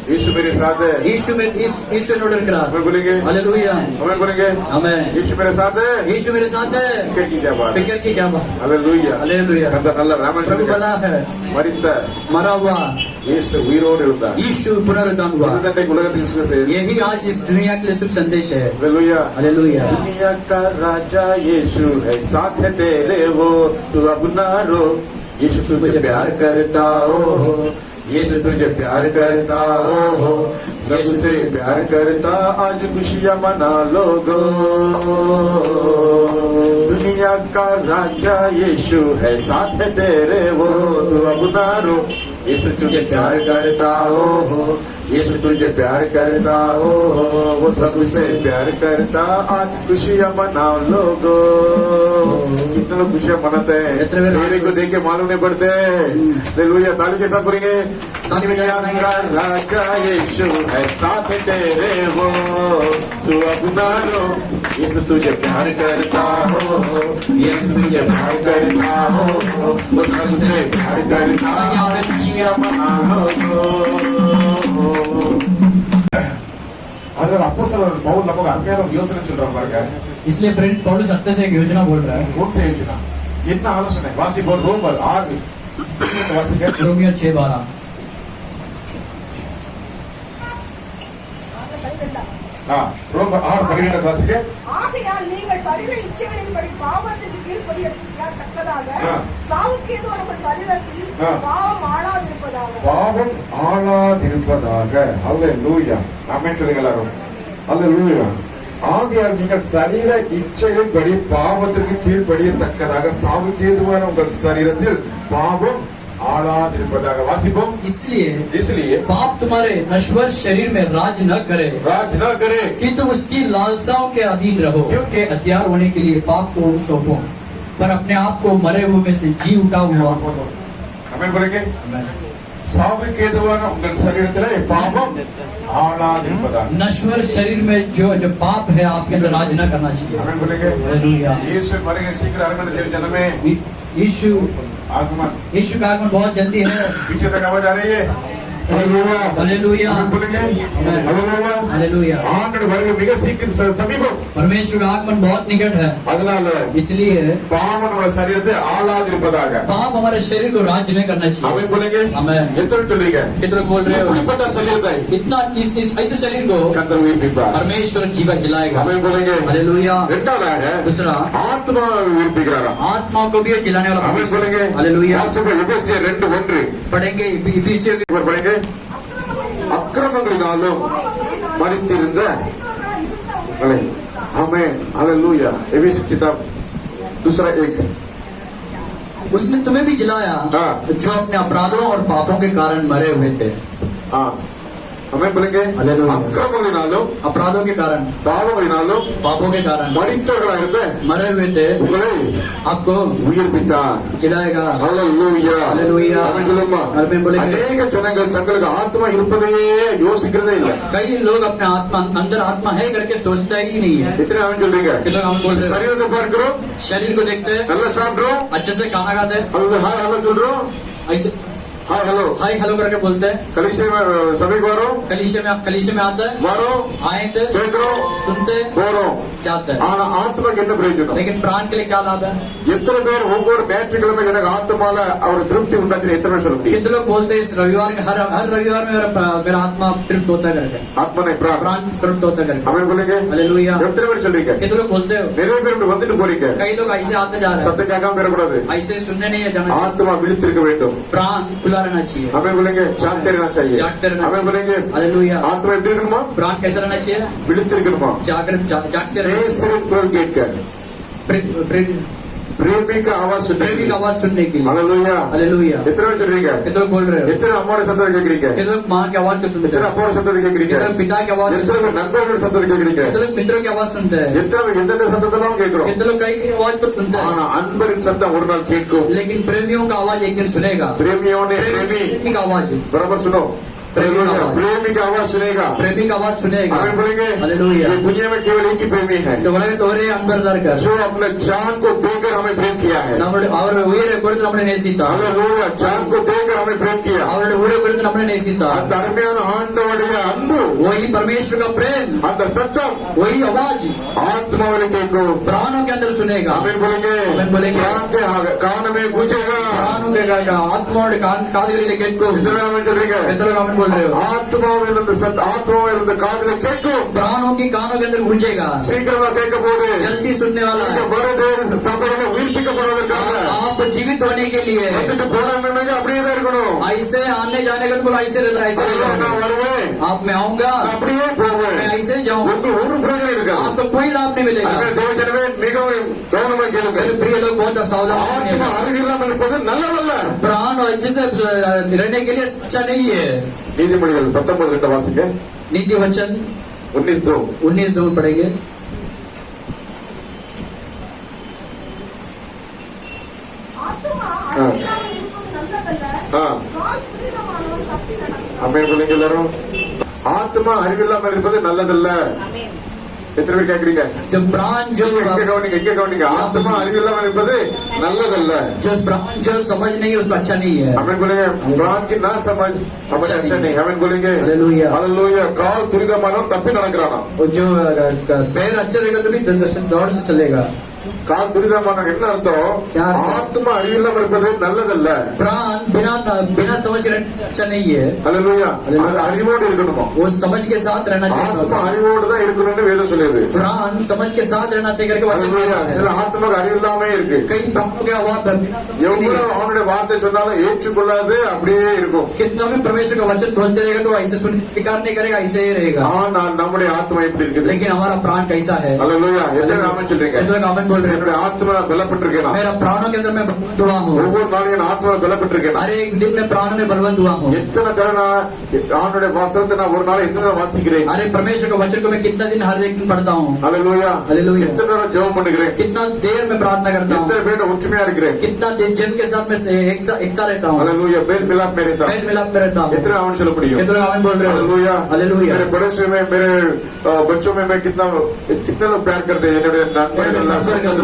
यीशु मेरे साथ है. यीशु में यीशु नोट இருக்கிறார்। हमें बोलेंगे, हालेलुया, हमें बोलेंगे, आमेन। यीशु मेरे साथ है. यीशु मेरे साथ है। फिक्र की क्या बात है? फिक्र की क्या बात? हालेलुया. हालेलुया। கர்த்தர் நல்ல ராமன் प्रभु भला है। மரித்த मरा हुआ இயேசு உயிரோடு இருந்தார். यीशु पुनरुत्थान हुआ। இதுதான் இந்த உலகத்துக்கு சுவிசேஷம். यही आज इस दुनिया के लिए शुभ संदेश है। हालेलुया. हालेलुया। दुनिया का राजा यीशु है, साथ है तेरे वो, तू अपना रो. यीशु तुझे प्यार करता हो, यीशु तुझे प्यार करता हो, सबसे प्यार करता. आज खुशियां मना लोगो. दुनिया का राजा यीशु है, साथ है तेरे वो, तू अपना रो. यीशु तुझे प्यार करता हो, यीशु तुझे प्यार करता हो, वो सबसे प्यार करता. आज खुशियां मनाओ लोगो. कितने लोग खुशियां मनाते हैं? मेरे को देख के मालूम नहीं पड़ते. हालेलुया. ताली के साथ बोलेंगे. दुनिया का राजा यीशु है, साथ तेरे वो, तू अपना रो. यीशु तुझे प्यार करता हो, यीशु तुझे प्यार करता हो, वो सबसे प्यार करता. आज खुशियां मना लोगो. அதனால அப்போஸ்தலர் பவுல் நமக்கு அருமையான ஒரு யோசனை சொல்றாங்க பாருங்க. इसलिए प्रेरित पौलुस सत्य से एक योजना बोल रहा है। कौन सी योजना? என்ன ஆலோசனை? வாசிப்போம். ரோமர் 6 வாசிக்க. रोमियो 6:12। ரோமர் 6:12 வாசிக்க. ஆகையால் நீங்கள் சரீர இச்சைகளின்படி பாவத்திற்கு கீழ்ப்படியத்தக்கதாக சாவுக்கு ஏதுவான உங்கள் சரீரத்தில் பாவம் ஆளாதிருப்பதாக. பாவம் ஆளாதிருப்பதாக. அல்லேலூயா. ஆமென் சொல்லுங்க எல்லாரும். அல்லேலூயா. ஆகையால் நீங்கள் சரீர இச்சைகளின்படி பாவத்திற்கு கீழ்ப்படியத்தக்கதாக சாவுக்கு ஏதுவான உங்கள் சரீரத்தில் பாவம் ஆளாதிருப்பதாக. வாசிப்போம். इसलिए पाप तुम्हारे नश्वर शरीर में राज न करे, कि तुम उसकी लालसाओं के अधीन रहो, क्योंकि हथियार होने के लिए पाप को सौंपो, पर अपने आप को मरे हुए में से जी उठा हुआ. आमेन बोलेंगे. சாவுக்கு ஏதுவான உங்கள் சரீரத்திலே பாவம் ஆளாதிருப்பதாக. नश्वर शरीर में जो पाप है आपके अंदर राज न करना चाहिए. आमेन बोलेंगे. हालेलुया. यीशु मरेंगे शीघ्र आगमन देव जन्म में. यीशु आगमन, यीशु का आगमन बहुत जल्दी है. पीछे तक आवाज आ रही है. हालेलुया ஆமென் சொல்லுங்க. ஹalleluya. हालेलुया ஆண்டவருடைய வருகை மிக சீக்கிரம் சமீபம். परमेश्वर का आगमन बहुत निकट है, அதனால इसलिए பாவம் நம்முடைய சரீரத்தை ஆளாதிருப்பதாக. पाप हमारे शरीर को राज्य नहीं करना चाहिए। ஆமென் சொல்லுங்க. आमेन। எத்தனை சொல்றீங்க? कितने बोल रहे हो? இப்படிப்பட்ட சரீரத்தை इतना इस ऐसे शरीर को கர்த்தர் உயிர்ப்பிப்பார். परमेश्वर जीवन दिलाएगा। ஆமென் சொல்லுங்க. हालेलुया। இரண்டாவதாக दूसरा ஆத்மாவை உயிர்ப்பிக்கிறாராம். आत्मा को भी जिलाने वाला ஆமென் சொல்லுங்க. हालेलुया। வாசிப்போம் எபேசியர் 2:1. पढ़ेंगे इफिसियों के இவர் படிங்க. அக்கிரமங்களினாலும் மரித்திருந்த आमेन हालेलुया। एफिसियों किताब दूसरा 1। उसने तुम्हें भी जिलाया हाँ। जो अपने अपराधों और पापों के कारण मरे हुए थे। हाँ हमें बोलेंगे हालेलुया। அக்கிரமங்களினாலும் अपराधों के कारण பாவங்களினாலும் पापों के कारण மரித்தவர்களாக இருந்த मरे हुए थे, உங்களை आपको உயிர்ப்பித்தார். जिलाएगा। ஹalleluya हालेलुया। ஆமென் சொல்லுமா. आमीन बोलेंगे। अनेक ஜனங்கள் தங்களுக்கு ஆத்மா இருப்பதையே யோசிக்கிறதே இல்ல. कई लोग अपने आत्मा अंदर आत्मा है करके सोचता ही नहीं है। इतने आमेन சொல்றீங்க. कितने हम बोल रहे हैं? சரீரத்தை பார்க்கிறோம், शरीर को देखते हैं, நல்லா சாப்பிடுறோம், अच्छे से खाना खाते हैं, அல்லது ஹாய் ஹலோ சொல்றோம், ऐसे हाय हेलो हाय हेलो करके बोलते हैं, कलीसिया में सभी को वरों कलीसिया में आते हैं, वरों आए थे, கேட்கிறோம் सुनते हैं, போறோம். जाते हैं, ஆனா ஆத்மாக்கு என்ன பிரயோஜனம்? लेकिन प्राण के लिए क्या लाभ है? எத்தனை பேர் ஒவ்வொரு ஞாயிற்றுக்கிழமை எனக்கு ஆத்மால அவர் திருப்தி உண்டாச்சுன்னு எத்தனை பேர் சொல்ல முடியும்? कितने लोग बोलते हैं इस रविवार के हर रविवार में मेरा आत्मा तृप्त होता करके, ஆத்மா नहीं प्राण प्राण तृप्त होता करके। आमेन बोलेंगे. हालेलुया। எத்தனை பேர் சொல்றீங்க? कितने लोग बोलते हो? நிறைய பேர் இப்படி வந்துட்டு போறீங்க. कई लोग ऐसे आते जा रहे हैं, சத்தம் கேட்காம பெறக்கூடாது. ऐसे सुनने नहीं जाना चाहिए, ஆத்மா விழித்திருக்க வேண்டும். प्राण खुला रहना चाहिए। हमें बोलेंगे जागते रहना चाहिए. जागते रहना। हमें बोलेंगे हालेलुया। ஆத்மா எப்படி இருக்கணுமா? प्राण कैसा रहना चाहिए? விழித்திருக்கணுமா? जागते रहना। நேசரின் குரல் கேட்க, प्रेमी का आवाज सुनने प्रेमी के की लिए. आवाज सुनने के लिए। हालेलुया. हालेलुया। எத்தனை பேர் சொல்றீங்க? कितने लोग बोल रहे हो? எத்தனை அம்மாவோட சத்தத்தை கேக்குறீங்க? कितने लोग माँ की आवाज को सुनते எத்தனை हैं? அப்பாவோட சத்தத்தை கேக்குறீங்க? कितने लोग पिता की आवाज को எத்தனை सुनते பேர் நண்பர்கள் சத்தத்தை கேக்குறீங்க? हैं? कितने लोग मित्रों की आवाज सुनते हैं? எத்தனை பேர் எந்தெந்த சத்தத்தெல்லாம் கேட்கிறோம்? कितने लोग कई की आवाज को सुनते हैं? ஆனா அன்பரின் சத்தம் ஒரு நாள் கேட்கும். लेकिन प्रेमियों का आवाज एक दिन सुनेगा। प्रेमियों ने प्रेमी प्रेमी का आवाज, बराबर सुनो. प्रेमी का आवाज। प्रेमी का आवाज सुनेगा. प्रेमी का आवाज सुनेगा। हमें बोलेंगे हालेलुया। ये दुनिया में केवल एक ही प्रेमी है तो बोले तोरे अंबर कर जो अपने जान को देकर हमें प्रेम किया है. நம்மளுடைய அவருடைய உயிரை கொடுத்து நம்மளை நேசித்தார், हालेलुया. जान को देकर हमें प्रेम किया. அவருடைய உயிரை கொடுத்து நம்மளை நேசித்தார்। அந்த அருமையான ஆண்டவருடைய அன்பு, वही परमेश्वर का प्रेम, அந்த சத்தம் वही आवाज ஆத்மாவில் கேட்கும். प्राणों के अंदर सुनेगा। हमें बोलेंगे आमीन बोलेंगे। प्राण के कान में गूंजेगा. प्राणों के आत्माओं காதுகளிலே கேட்கும்। इतना हमें चलेगा. कितने लोग आमीन बोल रहे हो? ஆத்மாவில் இருந்த ஆத்மாவில் இருந்த காதில் கேட்கும். प्राणों की कानों के अंदर गूंजेगा, சீக்கிரமா கேட்க போது जल्दी सुनने वाला இந்த है। வருது சபையில உயிர்ப்பிக்கப்படுவதற்காக आप जीवित होने के लिए வந்துட்டு போறாங்க. அப்படியே தான் இருக்கணும். ऐसे आने जाने का तो बोला ऐसे रहता है, ऐसे அதுல रहता நான் है। வருவேன், आप मैं आऊंगा, அப்படியே போவேன். मैं ऐसे जाऊँ, உங்களுக்கு ஒரு பிரயோஜனம் இருக்காது. आपको कोई लाभ नहीं मिलेगा। அதனால தேவஜனமே மிகவும் கவனமா கேளுங்க. मेरे प्रिय लोग बहुत सावधान ஆத்மா रहिएगा। அறிவில்லாமல் இருப்பது நல்லதல்ல. प्राण अच्छे से रहने के लिए अच्छा नहीं है। நீதிமொழிகள் 19:2 வாசிங்க. नीति वचन 19:2 पढ़ेंगे। ஆத்துமா அழியாமல் இருப்பது நல்லதல்ல. கால் புனிதமானவன் தப்பி நடக்கிறான். அமேன் சொல்லுங்க எல்லாரும். ஆத்மா அறிவில்லாமல் இருப்பது நல்லதல்ல. எத்தனை பேர் கேக்குறீங்க? जब प्राण जो எங்க கவனிங்க. ஆத்மா அறிவில்லாமல் இருப்பது நல்லதல்ல. प्राण जो समझ नहीं है उसको अच्छा नहीं है। हमें बोलेंगे प्राण की ना समझ अच्छा नहीं. हमें बोलेंगे हालेलुया। हालेलुया. काल துரிதமானவன் தப்பி நடக்கிறானா. जो पैर अच्छे रहेगा तो भी दौड़ से चलेगा। கால் துரிதமானவன் என்ன அர்த்தம்? क्या अर्थ? ஆத்மா அறிவில்லாமல் இருப்பது நல்லதல்ல. प्राण बिना समझ रहने से अच्छा नहीं है। हालेलुया. हालेलुया। அது அறிவோடு இருக்கணுமா? वो समझ के साथ रहना ஆத்மா चाहिए। அறிவோடு தான் இருக்கணும்னு வேதம் சொல்லுது. प्राण समझ के साथ रहना चाहिए करके वचन हालेलुया. कहता சில है। ஆத்மாக்கு அறிவில்லாமே இருக்கு. कई प्राणों के आवाज எவ்வளவு அவனுடைய வார்த்தை சொன்னாலும் ஏற்றுக்கொள்ளாது, அப்படியே இருக்கும். कितना भी परमेश्वर का वचन बोलते रहेगा तो ऐसे स्वीकार नहीं करेगा, ऐसे ही रहेगा। ஆனால் நம்முடைய ஆத்மா எப்படி இருக்குது? लेकिन हमारा प्राण कैसा है? हालेलुया. எத்தனை ஆமென் சொல்றீங்க? कितने लोग आमीन बोल रहे हैं? என்னுடைய ஆத்மா நான் பலப்பட்டிருக்கேனா? मेरा प्राणों के अंदर मैं बलवंत हुआ हूँ। ஒவ்வொரு நாளும் என் ஆத்மா பலப்பட்டிருக்கேனா? हर एक दिन में प्राण में बलवंत हुआ हूँ। எத்தனை தடவை நான் அவனுடைய வசனத்தை நான் ஒரு நாள் எத்தனை தடவை வாசிக்கிறேன்? अरे परमेश्वर का वचन को मैं कितना दिन हर एक दिन पढ़ता हूँ। हालेलुया. हालेलुया। எத்தனை தடவை ஜெபம் பண்ணுகிறேன்? कितना देर में प्रार्थना करता हूँ। எத்தனை பேர் ஒற்றுமையா இருக்கிறேன்? कितना दिन जन के साथ में एकता रहता हूँ। हालेलुया. मेल मिलाप में रहता हूं. मेल मिलाप में रहता हूँ। इतना आवन चल पड़ी कितने लोग आमीन बोल रहे हो? हालेलुया. हालेलुया। मेरे पड़ोस में, मेरे बच्चों में मैं कितने लोग प्यार करते हैं.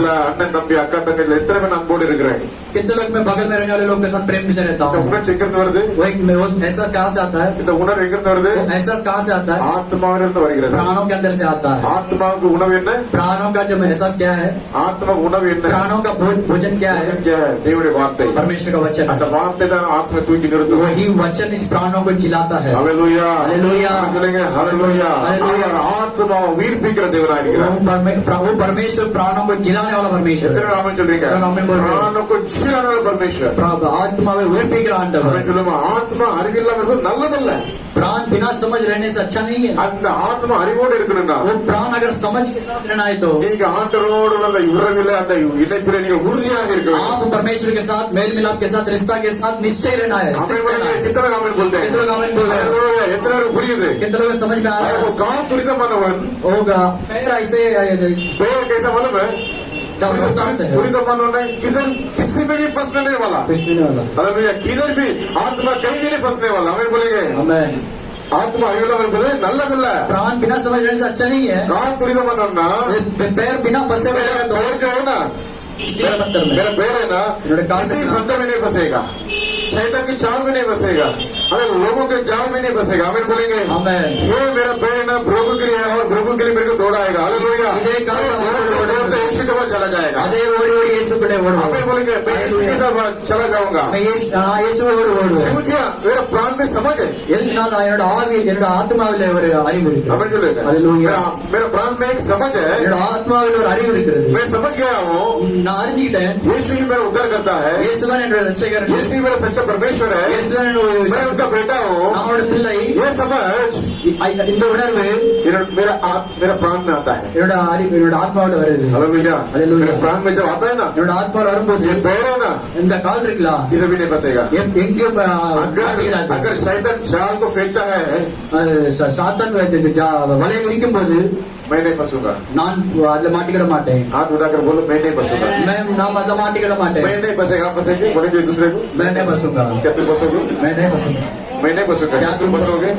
பக்கத்துல அண்ணன் தம்பி அக்கா தங்கச்சி எத்தனை பேர் அன்போடு இருக்கிறேன் कितने लोग मैं बगल में रहने वाले लोग के साथ प्रेम से रहता இந்த हूँ உணர்ச்சி எங்கிருந்து வருது वो एहसास कहाँ से आता है இந்த உணர்வு எங்கிருந்து வருது वो एहसास कहाँ से आता है ஆத்மாவிலிருந்து வருகிறது प्राणों के अंदर से आता है ஆத்மாவுக்கு உணவு என்ன प्राणों का जो एहसास क्या है ஆத்மாவுக்கு உணவு என்ன प्राणों का भोजन क्या है தேவனுடைய வார்த்தை परमेश्वर का वचन அந்த வார்த்தை தான் ஆத்மா தூக்கி நிறுத்தும் वही वचन इस प्राणों को जिलाता है ஹalleluya हालेलुया சொல்லுங்க ஹalleluya அவர் ஆத்மாவை உயிர்ப்பிக்கிற தேவனாக இருக்கிறார் वो परमेश्वर प्राणों को जिलाने वाला परमेश्वर எத்தனை நாமம் சொல்றீங்க प्राणों को जिलाने वाला परमेश्वर आत्मा में उயிர்ப்பிக்கிற ஆண்டவர் சொல்லுங்க ஆத்மா அறிவில்லாம இருப்பது நல்லதல்ல प्राण बिना समझ रहने से अच्छा नहीं है அந்த ஆத்மா அறிவோடு இருக்கணும்னா वो प्राण अगर समझ के साथ रहना है तो நீங்க ஆண்டவரோடு உள்ள உறவில அந்த இணைப்பில நீங்க உறுதியாக இருக்க வேண்டும் आप परमेश्वर के साथ मेल मिलाप के साथ रिश्ता के साथ निश्चय रहना है आमीन बोलिए कितना आमीन बोलते हैं कितने लोग आमीन बोल रहे हैं हालेलुया எத்தனை பேருக்கு புரியுது कितने लोग समझ में आ रहा है वो काम துரிதமானவன் होगा पैर ऐसे पेड़ कैसा मालूम है विस्तार से है துரிதமானவன் है किधर किसी में भी फंसने नहीं वाला कुछ भी नहीं होगा हालेलुया किधर भी आत्मा कहीं भी नहीं फंसने वाला आमीन बोलेंगे आमीन ஆத்மா அறிவில்லாம இருப்பது நல்லதல்ல प्राण बिना समझ रहने से अच्छा नहीं है काम துரிதமானவன்னா पैर बिना फंसे हुए रहेगा तो पैर जो है ना किसी का पत्थर में मेरा पैर है ना मेरे कान में किसी ना। बंधन में नहीं फंसेगा शैतान की चाल में नहीं फंसेगा अगर लोगों के जाल में नहीं फंसेगा आमीन बोलेंगे आमीन ये मेरा पैर है ना प्रभु के लिए है और प्रभु के लिए मेरे को दौड़ाएगा हालेलुया इधर का दौड़ते यीशु के पास चला जाएगा अदे ओड़ी ओड़ी यीशु कड़े ओड़ आमीन बोलेंगे मैं यीशु के पास चला जाऊंगा मैं यीशु ओड़ ओड़ क्यों क्या मेरा प्राण में समझ है எதனால என்னோட ஆவி என்னோட ஆத்மாவிலே ஒரு அறிவு இருக்கு आमीन बोलेंगे हालेलुया मेरा प्राण में एक समझ है என்னோட ஆத்மாவிலே ஒரு அறிவு இருக்கிறது मैं समझ गया हूँ நான் அறிஞ்சிட்டேன் यीशु ही मेरा उद्धार करता है இயேசு தான் என்னோட ரட்சகர் यीशु ही मेरा सच्चा परमेश्वर है இயேசு தான் என்னோட मैं उनका बेटा हूँ அவரோட பிள்ளை ये समझ இந்த உணர்வு मेरा प्राण में आता है என்னோட அறிவு என்னோட ஆத்மாவோட வருது हालेलुया हालेलुया मेरे प्राण में जब आता है ना என்னோட ஆத்மாவோட வரும்போது ये पैर है ना இந்த கால் இருக்குல்ல किधर भी नहीं फंसेगा எங்கேயும் अगर शैतान जाल को फेंकता है சாத்தான் வலையை விரிக்கும் போது मैं नहीं फंसूंगा நான் அதுல மாட்டிக்கிட மாட்டேன் हाथ उठाकर बोलो मैं नहीं फंसूंगा நான் அதுல மாட்டிக்கிட மாட்டேன் मैं नहीं फंसेगा आप फंसेंगे बोलेंगे एक दूसरे को मैं नहीं फंसूंगा क्या तुम फंसोगे मैं नहीं फंसूंगा मैं नहीं फंसूंगा क्या तुम फंसोगे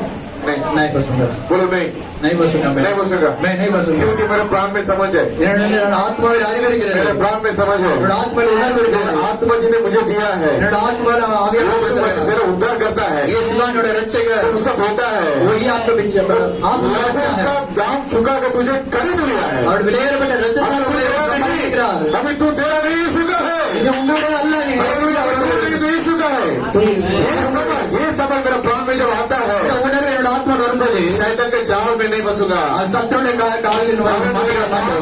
नहीं नहीं फंसूंगा बोलो नहीं नहीं फंसूंगा नहीं फंसूंगा मैं नहीं फंसूंगा क्योंकि मेरे प्राण में समझ है என்னோட ஆத்மாவில் அறிவு मेरे இருக்கிறது प्राण में समझ है என்னோட ஆத்மாவில் உணர்வு இருக்கிறது आत्मा जी ने मुझे दिया है என்னோட ஆத்மாவில் ஆவியாக यीशु मसीह मेरा उद्धार करता है இயேசு தான் என்னோட ரட்சகர் उसका बेटा है वही आपको आप लाखों का दाम चुका कर तुझे खरीद लिया है அவருடைய விலையேறப்பட்ட ரத்தத்தினால் अभी तू तेरा नहीं यीशु का है இது உங்களுடைய அல்ல நீ हालेलुया, अभी तू यीशु का है ये समझ मेरा प्राण में जब आता है இந்த உணர்வு என்னோட ஆத்மா வரும்போது शैतान के जाल में नहीं फंसूंगा சத்துருடைய காலில்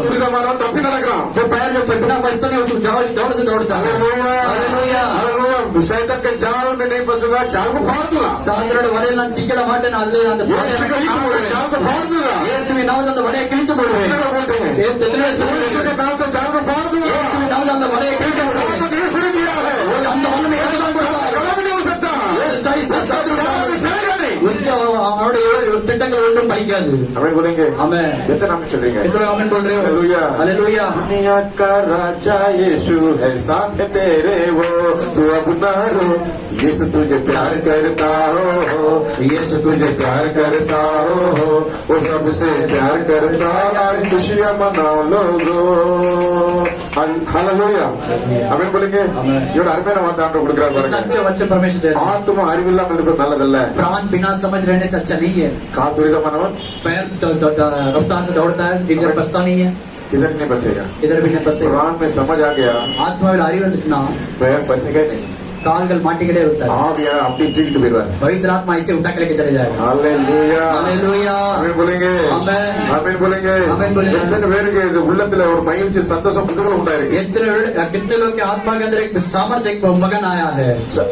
दुर्गा मारो तब भी लग रहा हूँ जो पैर जो बिना फंसता नहीं उसको दौड़ से दौड़ता है हालेलुया शैतान के जाल में नहीं फंसूंगा जाल को फाड़ दूंगा சாந்தரோட வலையில் நான் சிக்கல மாட்டேன் அல்ல அந்த जाल को फाड़ दूंगा இயேசுவின் நாமத்தில் அந்த வலையை கிழித்து போடுவேன் बोलते हैं यीशु के नाम से जाल को फाड़ दूंगा இயேசுவின் நாமத்தில் அந்த வலையை கிழித்து போடுவேன் यीशु ने दिया है அந்த வல்லமை இயேசு தான் கொடுத்தார். गलत नहीं हो सकता சரி சத்துரு जाल में चलेगा नहीं उसके அவருடைய திட்டங்கள் ஒன்றும் பலிக்காது हमें बोलेंगे ஆமென் जैसे नाम चलेंगे कितने आमीन बोल रहे हो हालेलुया हालेलुया दुनिया का राजा यीशु है साथ है तेरे वो तू अब ना रो यीशु तुझे प्यार करता हो यीशु तुझे प्यार करता हो वो सबसे प्यार करता और खुशियां मनाओ लोगो हालेलुया आमीन बोलेंगे இவட அருமையான வார்த்தை ஆண்டவர் கொடுக்கிறார் பாருங்க अच्छे बच्चे परमेश्वर दे ஆத்மா அறிவில்லாமல் இருப்பது நல்லதல்ல प्राण बिना समझ रहने से अच्छा नहीं है காத்துரிதமானவன் पैर रफ्तार से दौड़ता है इधर बसता नहीं है किधर नहीं बसेगा इधर भी नहीं बसेगा प्राण में समझ आ गया ஆத்மாவில் அறிவு வந்துட்டுனா पैर फंसेगा नहीं கால்கள் மாட்டிக்கிட்டே இருக்காது आप यार अपनी ट्रीट போயிடுவார் पवित्र आत्मा इसे उठा के लेके चले जाएगा हालेलुया हालेलुया आमीन बोलेंगे आमीन आमीन बोलेंगे आमीन बोलेंगे எத்தனை பேருக்கு இது உள்ளத்துல ஒரு மகிழ்ச்சி சந்தோஷம் குதூகலம் உண்டாயிருக்கு कितने लोग के आत्मा के अंदर एक सामर्थ्य एक मगन आया है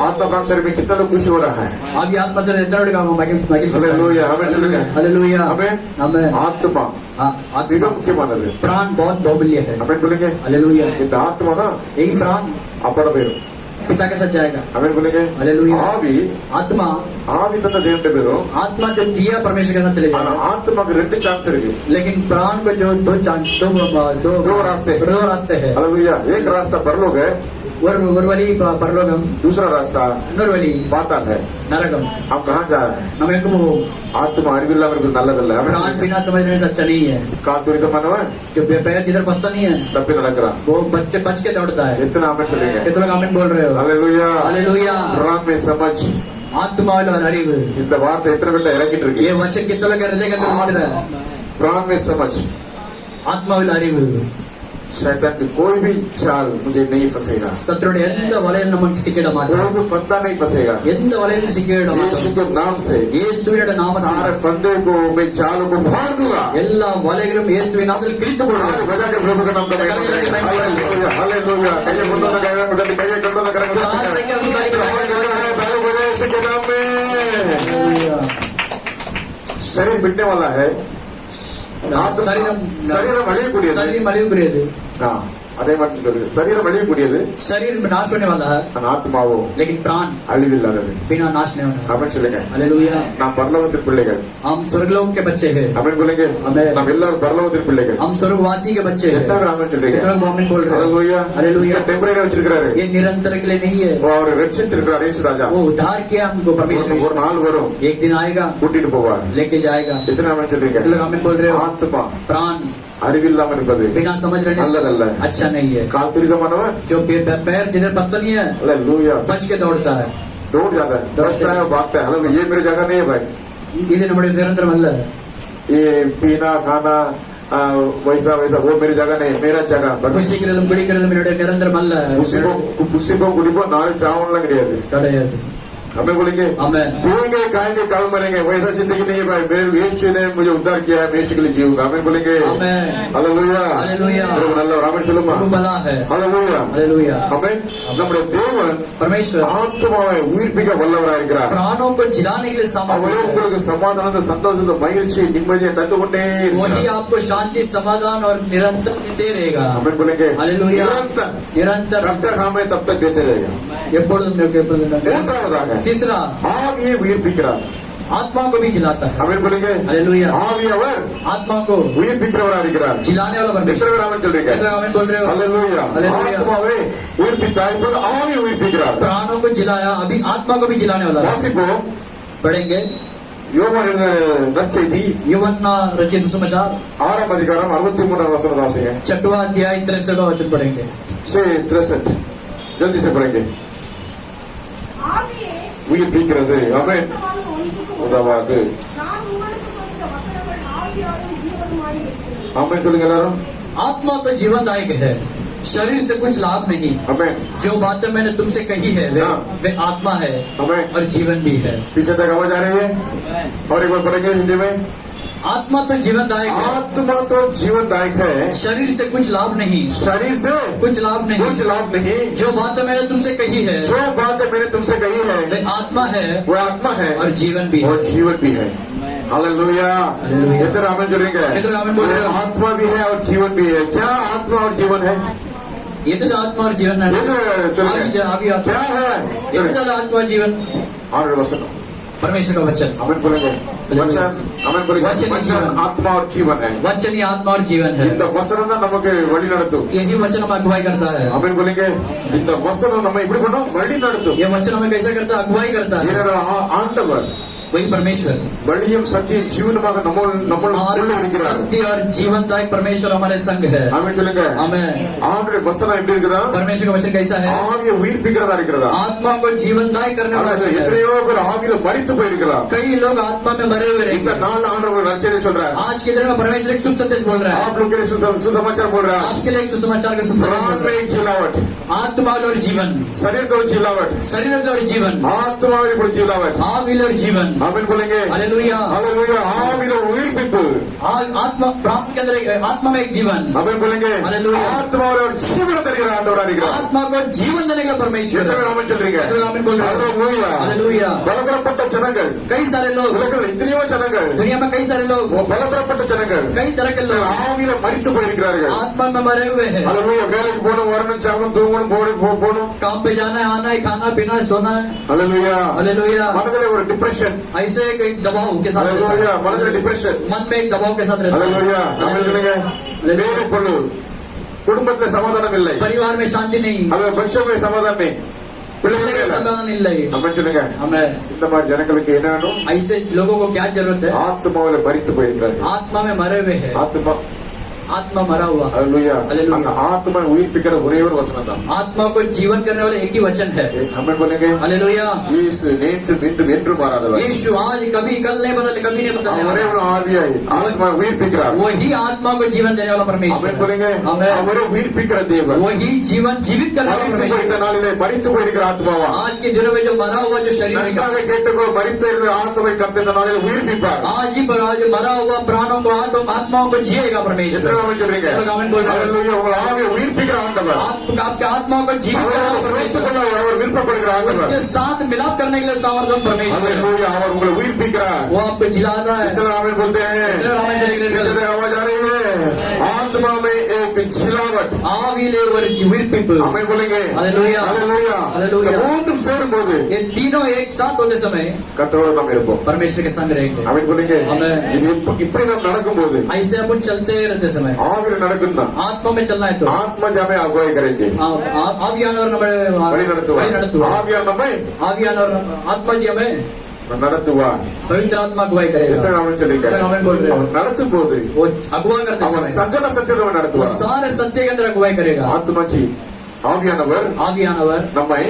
आत्मा प्राण शरीर में कितना लोग खुशी हो रहा है आगे आत्मा से इतना लोग मगन हालेलुया आमीन சொல்லுங்க हालेलुया आमीन आमीन ஆத்மா மிக முக்கியமானது प्राण बहुत बहुमूल्य है आमीन बोलेंगे हालेलुया இந்த ஆத்மா தான் यही प्राण அப்பட பேரு पिता के साथ जाएगा आमीन बोलेंगे हालेलुया ஆவி आत्मा ஆவி தந்த தேவனுடைய பேரும் आत्मा जो दिया परमेश्वर के साथ चले ஆனா जाएगा ஆத்மாக்கு ரெண்டு சான்ஸ் இருக்கு लेकिन प्राण को जो दो चांस दो रास्ते है हालेलुया एक रास्ता परलोक है ஒரு வழி பரலோகம், दूसरा रास्ता இன்னொரு வழி पाताल है। நரகம். हम कहाँ जा रहे हैं? நம்ம எங்க போவோம்? आत्मा அறிவில்லாம இருக்கிறது நல்லதல்ல. प्राण बिना समझने से अच्छा नहीं है. कातुरितमानவன் जो पैर जिधर फंसता नहीं है तभी நடக்கிறான். वो बच के दौड़ता है. इतना आमीन சொல்லுங்க. कितने लोग आमीन बोल रहे हो? Hallelujah hallelujah. प्राण में समझ ஆத்மாவில் ஒரு அறிவு. இந்த வார்த்தை எத்தனை பேர்ல இறங்கிட்டு இருக்கு? ये वचन कितने लोग हृदय के अंदर उतर रहा है? प्राण में समझ ஆத்மாவில் அறிவு. शैतान की कोई भी चाल मुझे नहीं फंसेगा. சத்துருடைய எந்த வலையிலும் நமக்கு சிக்கிட மாட்டான். कोई भी फंदा नहीं फंसेगा. எந்த வலையிலும் சிக்கிட यीशु மாட்டான். के नाम से இயேசுவின் நாமத்தில் सारे फंदे को मैं जालों को फाड़ दूंगा. எல்லா வலைகளும் இயேசுவின் நாமத்தில் கிழித்து போடுவேன். बजा के प्रभु का नाम दबाएं. Hallelujah hallelujah. कहिए बंदों ने कहा मुझे कहिए कंधों ने करेंगे. यीशु के नाम में शरीर मिटने वाला है. शरीर அழியக்கூடியது. शरीर அழியக்கூடியது. அதே மாதிரி சொல்லுது. சரீரம் அழியக்கூடியது. शरीर नाश होने वाला है. ஆத்மாவோ लेकिन प्राण அழிவில்லாதது. बिना नाश नहीं होना. ஆமென் சொல்லுங்க. हालेलुया. நாம் பரலோகத்தின் பிள்ளைகள். हम स्वर्गलोक के बच्चे हैं. ஆமென் சொல்லுங்க. நாம் எல்லாரும் பரலோகத்தின் பிள்ளைகள். हम स्वर्गवासी के बच्चे हैं. எத்தனை பேர் ஆமென் சொல்றீங்க? कितने लोग आमीन बोल रहे हैं? हालेलुया. हालेलुया. டெம்பரரி வச்சிருக்காரு. ये निरंतर के लिए नहीं है. அவர் ரட்சித்திருக்கிறார் இயேசு ராஜா. वो उद्धार किया हमको परमेश्वर. ஒரு நாள் வரும். एक दिन आएगा கூட்டிட்டு போவார். लेके जाएगा. எத்தனை ஆமென் சொல்றீங்க? कितने लोग आमीन बोल रहे हो? ஆத்மா प्राण அறிவில்லாம இருப்பது बिना समझ रहने நல்லதல்ல. अच्छा नहीं है. कातुरितमानவன் जो पैर जिधर फंसता नहीं है हालेलुया बच के दौड़ता है. दौड़ जाता है, दौड़ता है, भागता है. हालेलुया. ये मेरी जगह नहीं है भाई. இது நம்முடைய நிரந்தரம் அல்ல. ये पीना खाना वैसा वैसा वो मेरी जगह नहीं है. मेरा जगह புசிக்கிறதும் குடிக்கிறதும் என்னுடைய நிரந்தரம் அல்ல. புசிப்போம் குடிப்போம் நாளை சாவலாம் கிடையாது. கிடையாது. हमें बोलेंगे पिएंगे खाएंगे कल मरेंगे वैसा जिंदगी नहीं है भाई. मेरे यीशु ने मुझे उद्धार किया है. मैं यीशु के लिए जीऊंगा. हमें बोलेंगे हालेलुया हालेलुया. நல்ல ஆமென் சொல்லுமா. भला है. Hallelujah hallelujah. हमें நம்முடைய தேவன் परमेश्वर ஆத்மாவை உயிர்ப்பிக்க வல்லவராக இருக்கிறார். प्राणों को जिलाने के लिए அவரே सामर्थ्य உங்களுக்கு சமாதானத்தை சந்தோஷத்தை மகிழ்ச்சி நிம்மதியை தந்து கொண்டே वही आपको शांति समाधान और निरंतर देते रहेगा. हमें बोलेंगे हालेलुया. निरंतर निरंतर तब तक हमें तब तक देते रहेगा. எப்பொழுதும் மூன்றாவதாக तीसरा ஆவியை உயிர்ப்பிக்கிறார். आत्मा को भी जिलाता है. हमें बोलेंगे हालेलुया. ஆவி அவர் आत्मा को உயிர்ப்பிக்கிறவராக இருக்கிறார். जिलाने वाला परमेश्वर. எத்தனை பேர் ஆமென் சொல்றீங்க? आमीन बोल रहे हो? हालेलुया. हालेलुया. ஆத்மாவை உயிர்ப்பித்தார். இப்போது ஆவி உயிர்ப்பிக்கிறார். प्राणों को जिलाया अभी आत्मा को भी जिलाने वाला है. வாசிப்போம். पढ़ेंगे யோவான் எழுதின நற்செய்தி यूहन्ना रचित सुसमाचार 6ஆம் அதிகாரம் 63ஆம் வசனம் வாசிங்க. 6वां अध्याय 63वां वचन पढ़ेंगे. 63 जल्दी से पढ़ेंगे. ஆவியே உயிர்ப்பிக்கிறது. ஆமென். உத்தமமான ஒன்றுக்கு உதவாது. நான் உங்களுக்கு சொல்கிற வசனங்கள் ஆவியாலும் ஜீவனுமாய் இருக்கிறது. ஆமென் சொல்லுங்க எல்லாரும். आत्मा तो जीवनदायक है. शरीर से कुछ लाभ नहीं. आमेन. जो बातें मैंने तुमसे कही है वे आत्मा है आमेन. और जीवन भी है. पीछे तक आवाज आ रही है? और एक बार पढ़ेंगे हिंदी में. आत्मा तो जीवनदायक है. आत्मा तो जीवनदायक है. शरीर से कुछ लाभ नहीं. शरीर से कुछ लाभ नहीं. कुछ लाभ नहीं. जो बातें मैंने तुमसे कही है जो बातें मैंने तुमसे कही है वे आत्मा है वो आत्मा है और जीवन भी है. और जीवन भी है. हालेलुया. हालेलुया. इधर आमेन जोड़ेंगे. इधर आमेन बोल रहे हो. आत्मा भी है और जीवन भी है. क्या आत्मा और जीवन है? इधर आत्मा और जीवन है. इधर चलिए. अभी क्या है? इधर आत्मा और जीवन और वचन परमेश्वर का वचन. आमेन बोलेंगे. वचन आमेन बोलेंगे. वचन ही वचन जीवन. आत्मा और जीवन है. वचन ही आत्मा और जीवन है. இந்த வசனம் தான் நமக்கு வழி நடத்தும். यही वचन हमें अगुवाई करता है. आमेन बोलेंगे. இந்த வசனம் நம்ம எப்படி பண்ணும்? வழி நடத்தும். ये वचन हमें कैसा करता है? अगुवाई करता है. என்னோட ஆண்டவர் वही परमेश्वर வழியும் சத்தியம் ஜீவனுமாக நம்முள்ள இருக்கிறார். सत्य और जीवनदायक परमेश्वर हमारे संग है. ஆமென் சொல்லுங்க. आमेन. ஆண்டவருடைய வசனம் எப்படி இருக்குதா? परमेश्वर का वचन कैसा है? ஆவியை உயிர்ப்பிக்கிறதா இருக்கிறதா? आत्मा को जीवनदायक करने वाला है. எத்தனையோ பேர் ஆவியில மரித்து போயிருக்கலாம். कई लोग आत्मा में मरे हुए இந்த रहेंगे. நாள் ஆண்டவர் நற்செய்தி சொல்றார். आज के दिन में परमेश्वर एक शुभ संदेश बोल रहा है. आप लोग के लिए सुसमाचार बोल रहा है. आज के लिए एक सुसमाचार का शुभ संदेश प्राण बोल में रहा है. एक चिल्लावट. आत्मा और जीवन. शरीर को चिल्लावट. शरीर और जीवन. आत्मा में चिल्लावट. आविल और जीवन. आमेन बोलेंगे. हालेलुया. हालेलुया. आविल उயிர்ப்பிப்பு. आत्मा प्राण के अंदर आत्मा में एक जीवन. आमेन बोलेंगे. हालेलुया. आत्मा और जीवन तरीका आंदोलन இருக்கிறார். आत्मा को जीवन देने का परमेश्वर है. ஆமென் சொல்றீங்க. आमीन बोल रहे हो. हालेलुया. हालेलुया. பலதரப்பட்ட ஜனங்கள். कई सारे लोग உலகில் எத்தனையோ ஜனங்கள். दुनिया में कई सारे लोग பலதரப்பட்ட ஜனங்கள். कई तरह के लोग ஆவியில மரித்து போயிருக்கிறார்கள். आत्मा में मरे हुए हैं. हालेलुया. வேலைக்கு போகணும் வரணும் சாகணும் தூங்கணும் போகணும். काम पे जाना है आना है खाना पीना है सोना है. हालेलुया. हालेलुया. மனதிலே ஒரு டிப்ரெஷன். ऐसे एक दबाव के साथ रहता हालेलुया. है. மனதிலே டிப்ரெஷன். मन में एक दबाव के साथ रहता है. हालेलुया. आमेन சொல்லுங்க. வேலை பொருள் குடும்பத்துல சமாதானம் இல்லை, परिवार में शांति नहीं, அவன் பட்சமே சமாதானம் नहीं, पिछले பிள்ளைகளே का समाधान नहीं लगे நம்ம சொல்லுங்க. हमें இந்த மாதிரி ஜனங்களுக்கு என்ன வேணும்? ऐसे लोगों को क्या जरूरत है? ஆத்மாவில மரித்து போயிருக்கிறார்கள். आत्मा में मरे हुए हैं, आत्मा मरा हुआ। அல்லேலூயா. அல்லேலூயா. அந்த ஆத்மா உயிர்ப்பிக்கிற ஒரே ஒரு வசனம் தான். आत्मा को जीवन करने वाला एक ही वचन है। ஆமென் बोलेंगे. हालेलुया। இயேசு நேற்று இன்றும் என்றும் மாறாதவர். यीशु आज कभी कल नहीं बदले, कभी नहीं बदलने ஒரே वाला। ஒரு ஆவியாய் ஆத்மா உயிர்ப்பிக்கிறார். वही आत्मा को जीवन देने वाला परमेश्वर ஆமென் है। बोलेंगे. आमेन। அவரே உயிர்ப்பிக்கிற தேவன். वही जीवन जीवित करने वाला மரித்து போயிருந்த परमेश्वर। நாளிலே மரித்து போயிருக்கிற ஆத்மாவா आज के दिनों में जो मरा हुआ जो शरीर का, நன்றாக கேட்டுக்கோ, மரித்த இருந்த ஆத்மாவை கர்த்தர் இந்த நாளிலே உயிர்ப்பிப்பார். आज ही पर आज मरा हुआ प्राणों को आत्माओं को जिएगा परमेश्वर। எத்தனை ஆமென் சொல்றீங்க? आमेन बोल रहे हैं। அல்லேலூயா. உங்கள் ஆவியை உயிர்ப்பிக்கிற ஆண்டவர். आपके आत्मा को जीवित करने वाला அவரோடு परमेश्वर। சேர்த்துக்கொள்ள அவர் விருப்பப்படுகிற ஆண்டவர். उसके साथ मिलाप करने के लिए सामर्थ्य परमेश्वर है। அல்லேலூயா. அவர் உங்களை உயிர்ப்பிக்கிறார். वो आपको जिला रहा है। इतना आमीन बोलते हैं. इतना आमीन चले गए। इतने आवाज आ रही है. आत्मा में एक झिलावट. ஆவியிலே ஒரு உயிர்ப்பிப்பு। आमीन बोलेंगे. हालेलुया। हालेलुया. हालेलुया। இந்த மூன்றும் சேரும்போது ये तीनों एक साथ होते समय கர்த்தரோடு நாம் இருப்போம். परमेश्वर के संग रहेंगे। आमीन बोलेंगे. आमीन। இது இப்படி நாம் நடக்கும்போது ऐसे अपन चलते रहते समय ஆவியில நடக்கும்னா आत्मा में चलना है तो ஆத்மா ஜாமே அகுவாய் करेंगे. ஆவியானவர் நம்மை வழி நடத்துவார். ஆவியானவர் நம்மை ஆவியானவர் आत्मा जी हमें நடத்துவார். पवित्र आत्मा अगुवाई करेगा। எத்தனை ஆமென் சொல்றீங்க? எத்தனை ஆமென் बोल रहे हो? அவர் நடத்தும் போது वो अगुवा करते அவர் समय சகல சத்தியத்தை वो நடத்துவார். सारे सत्य के अंदर अगुवाई करेगा। ஆத்மா ஜி ஆவியானவர் ஆவியானவர் நம்மை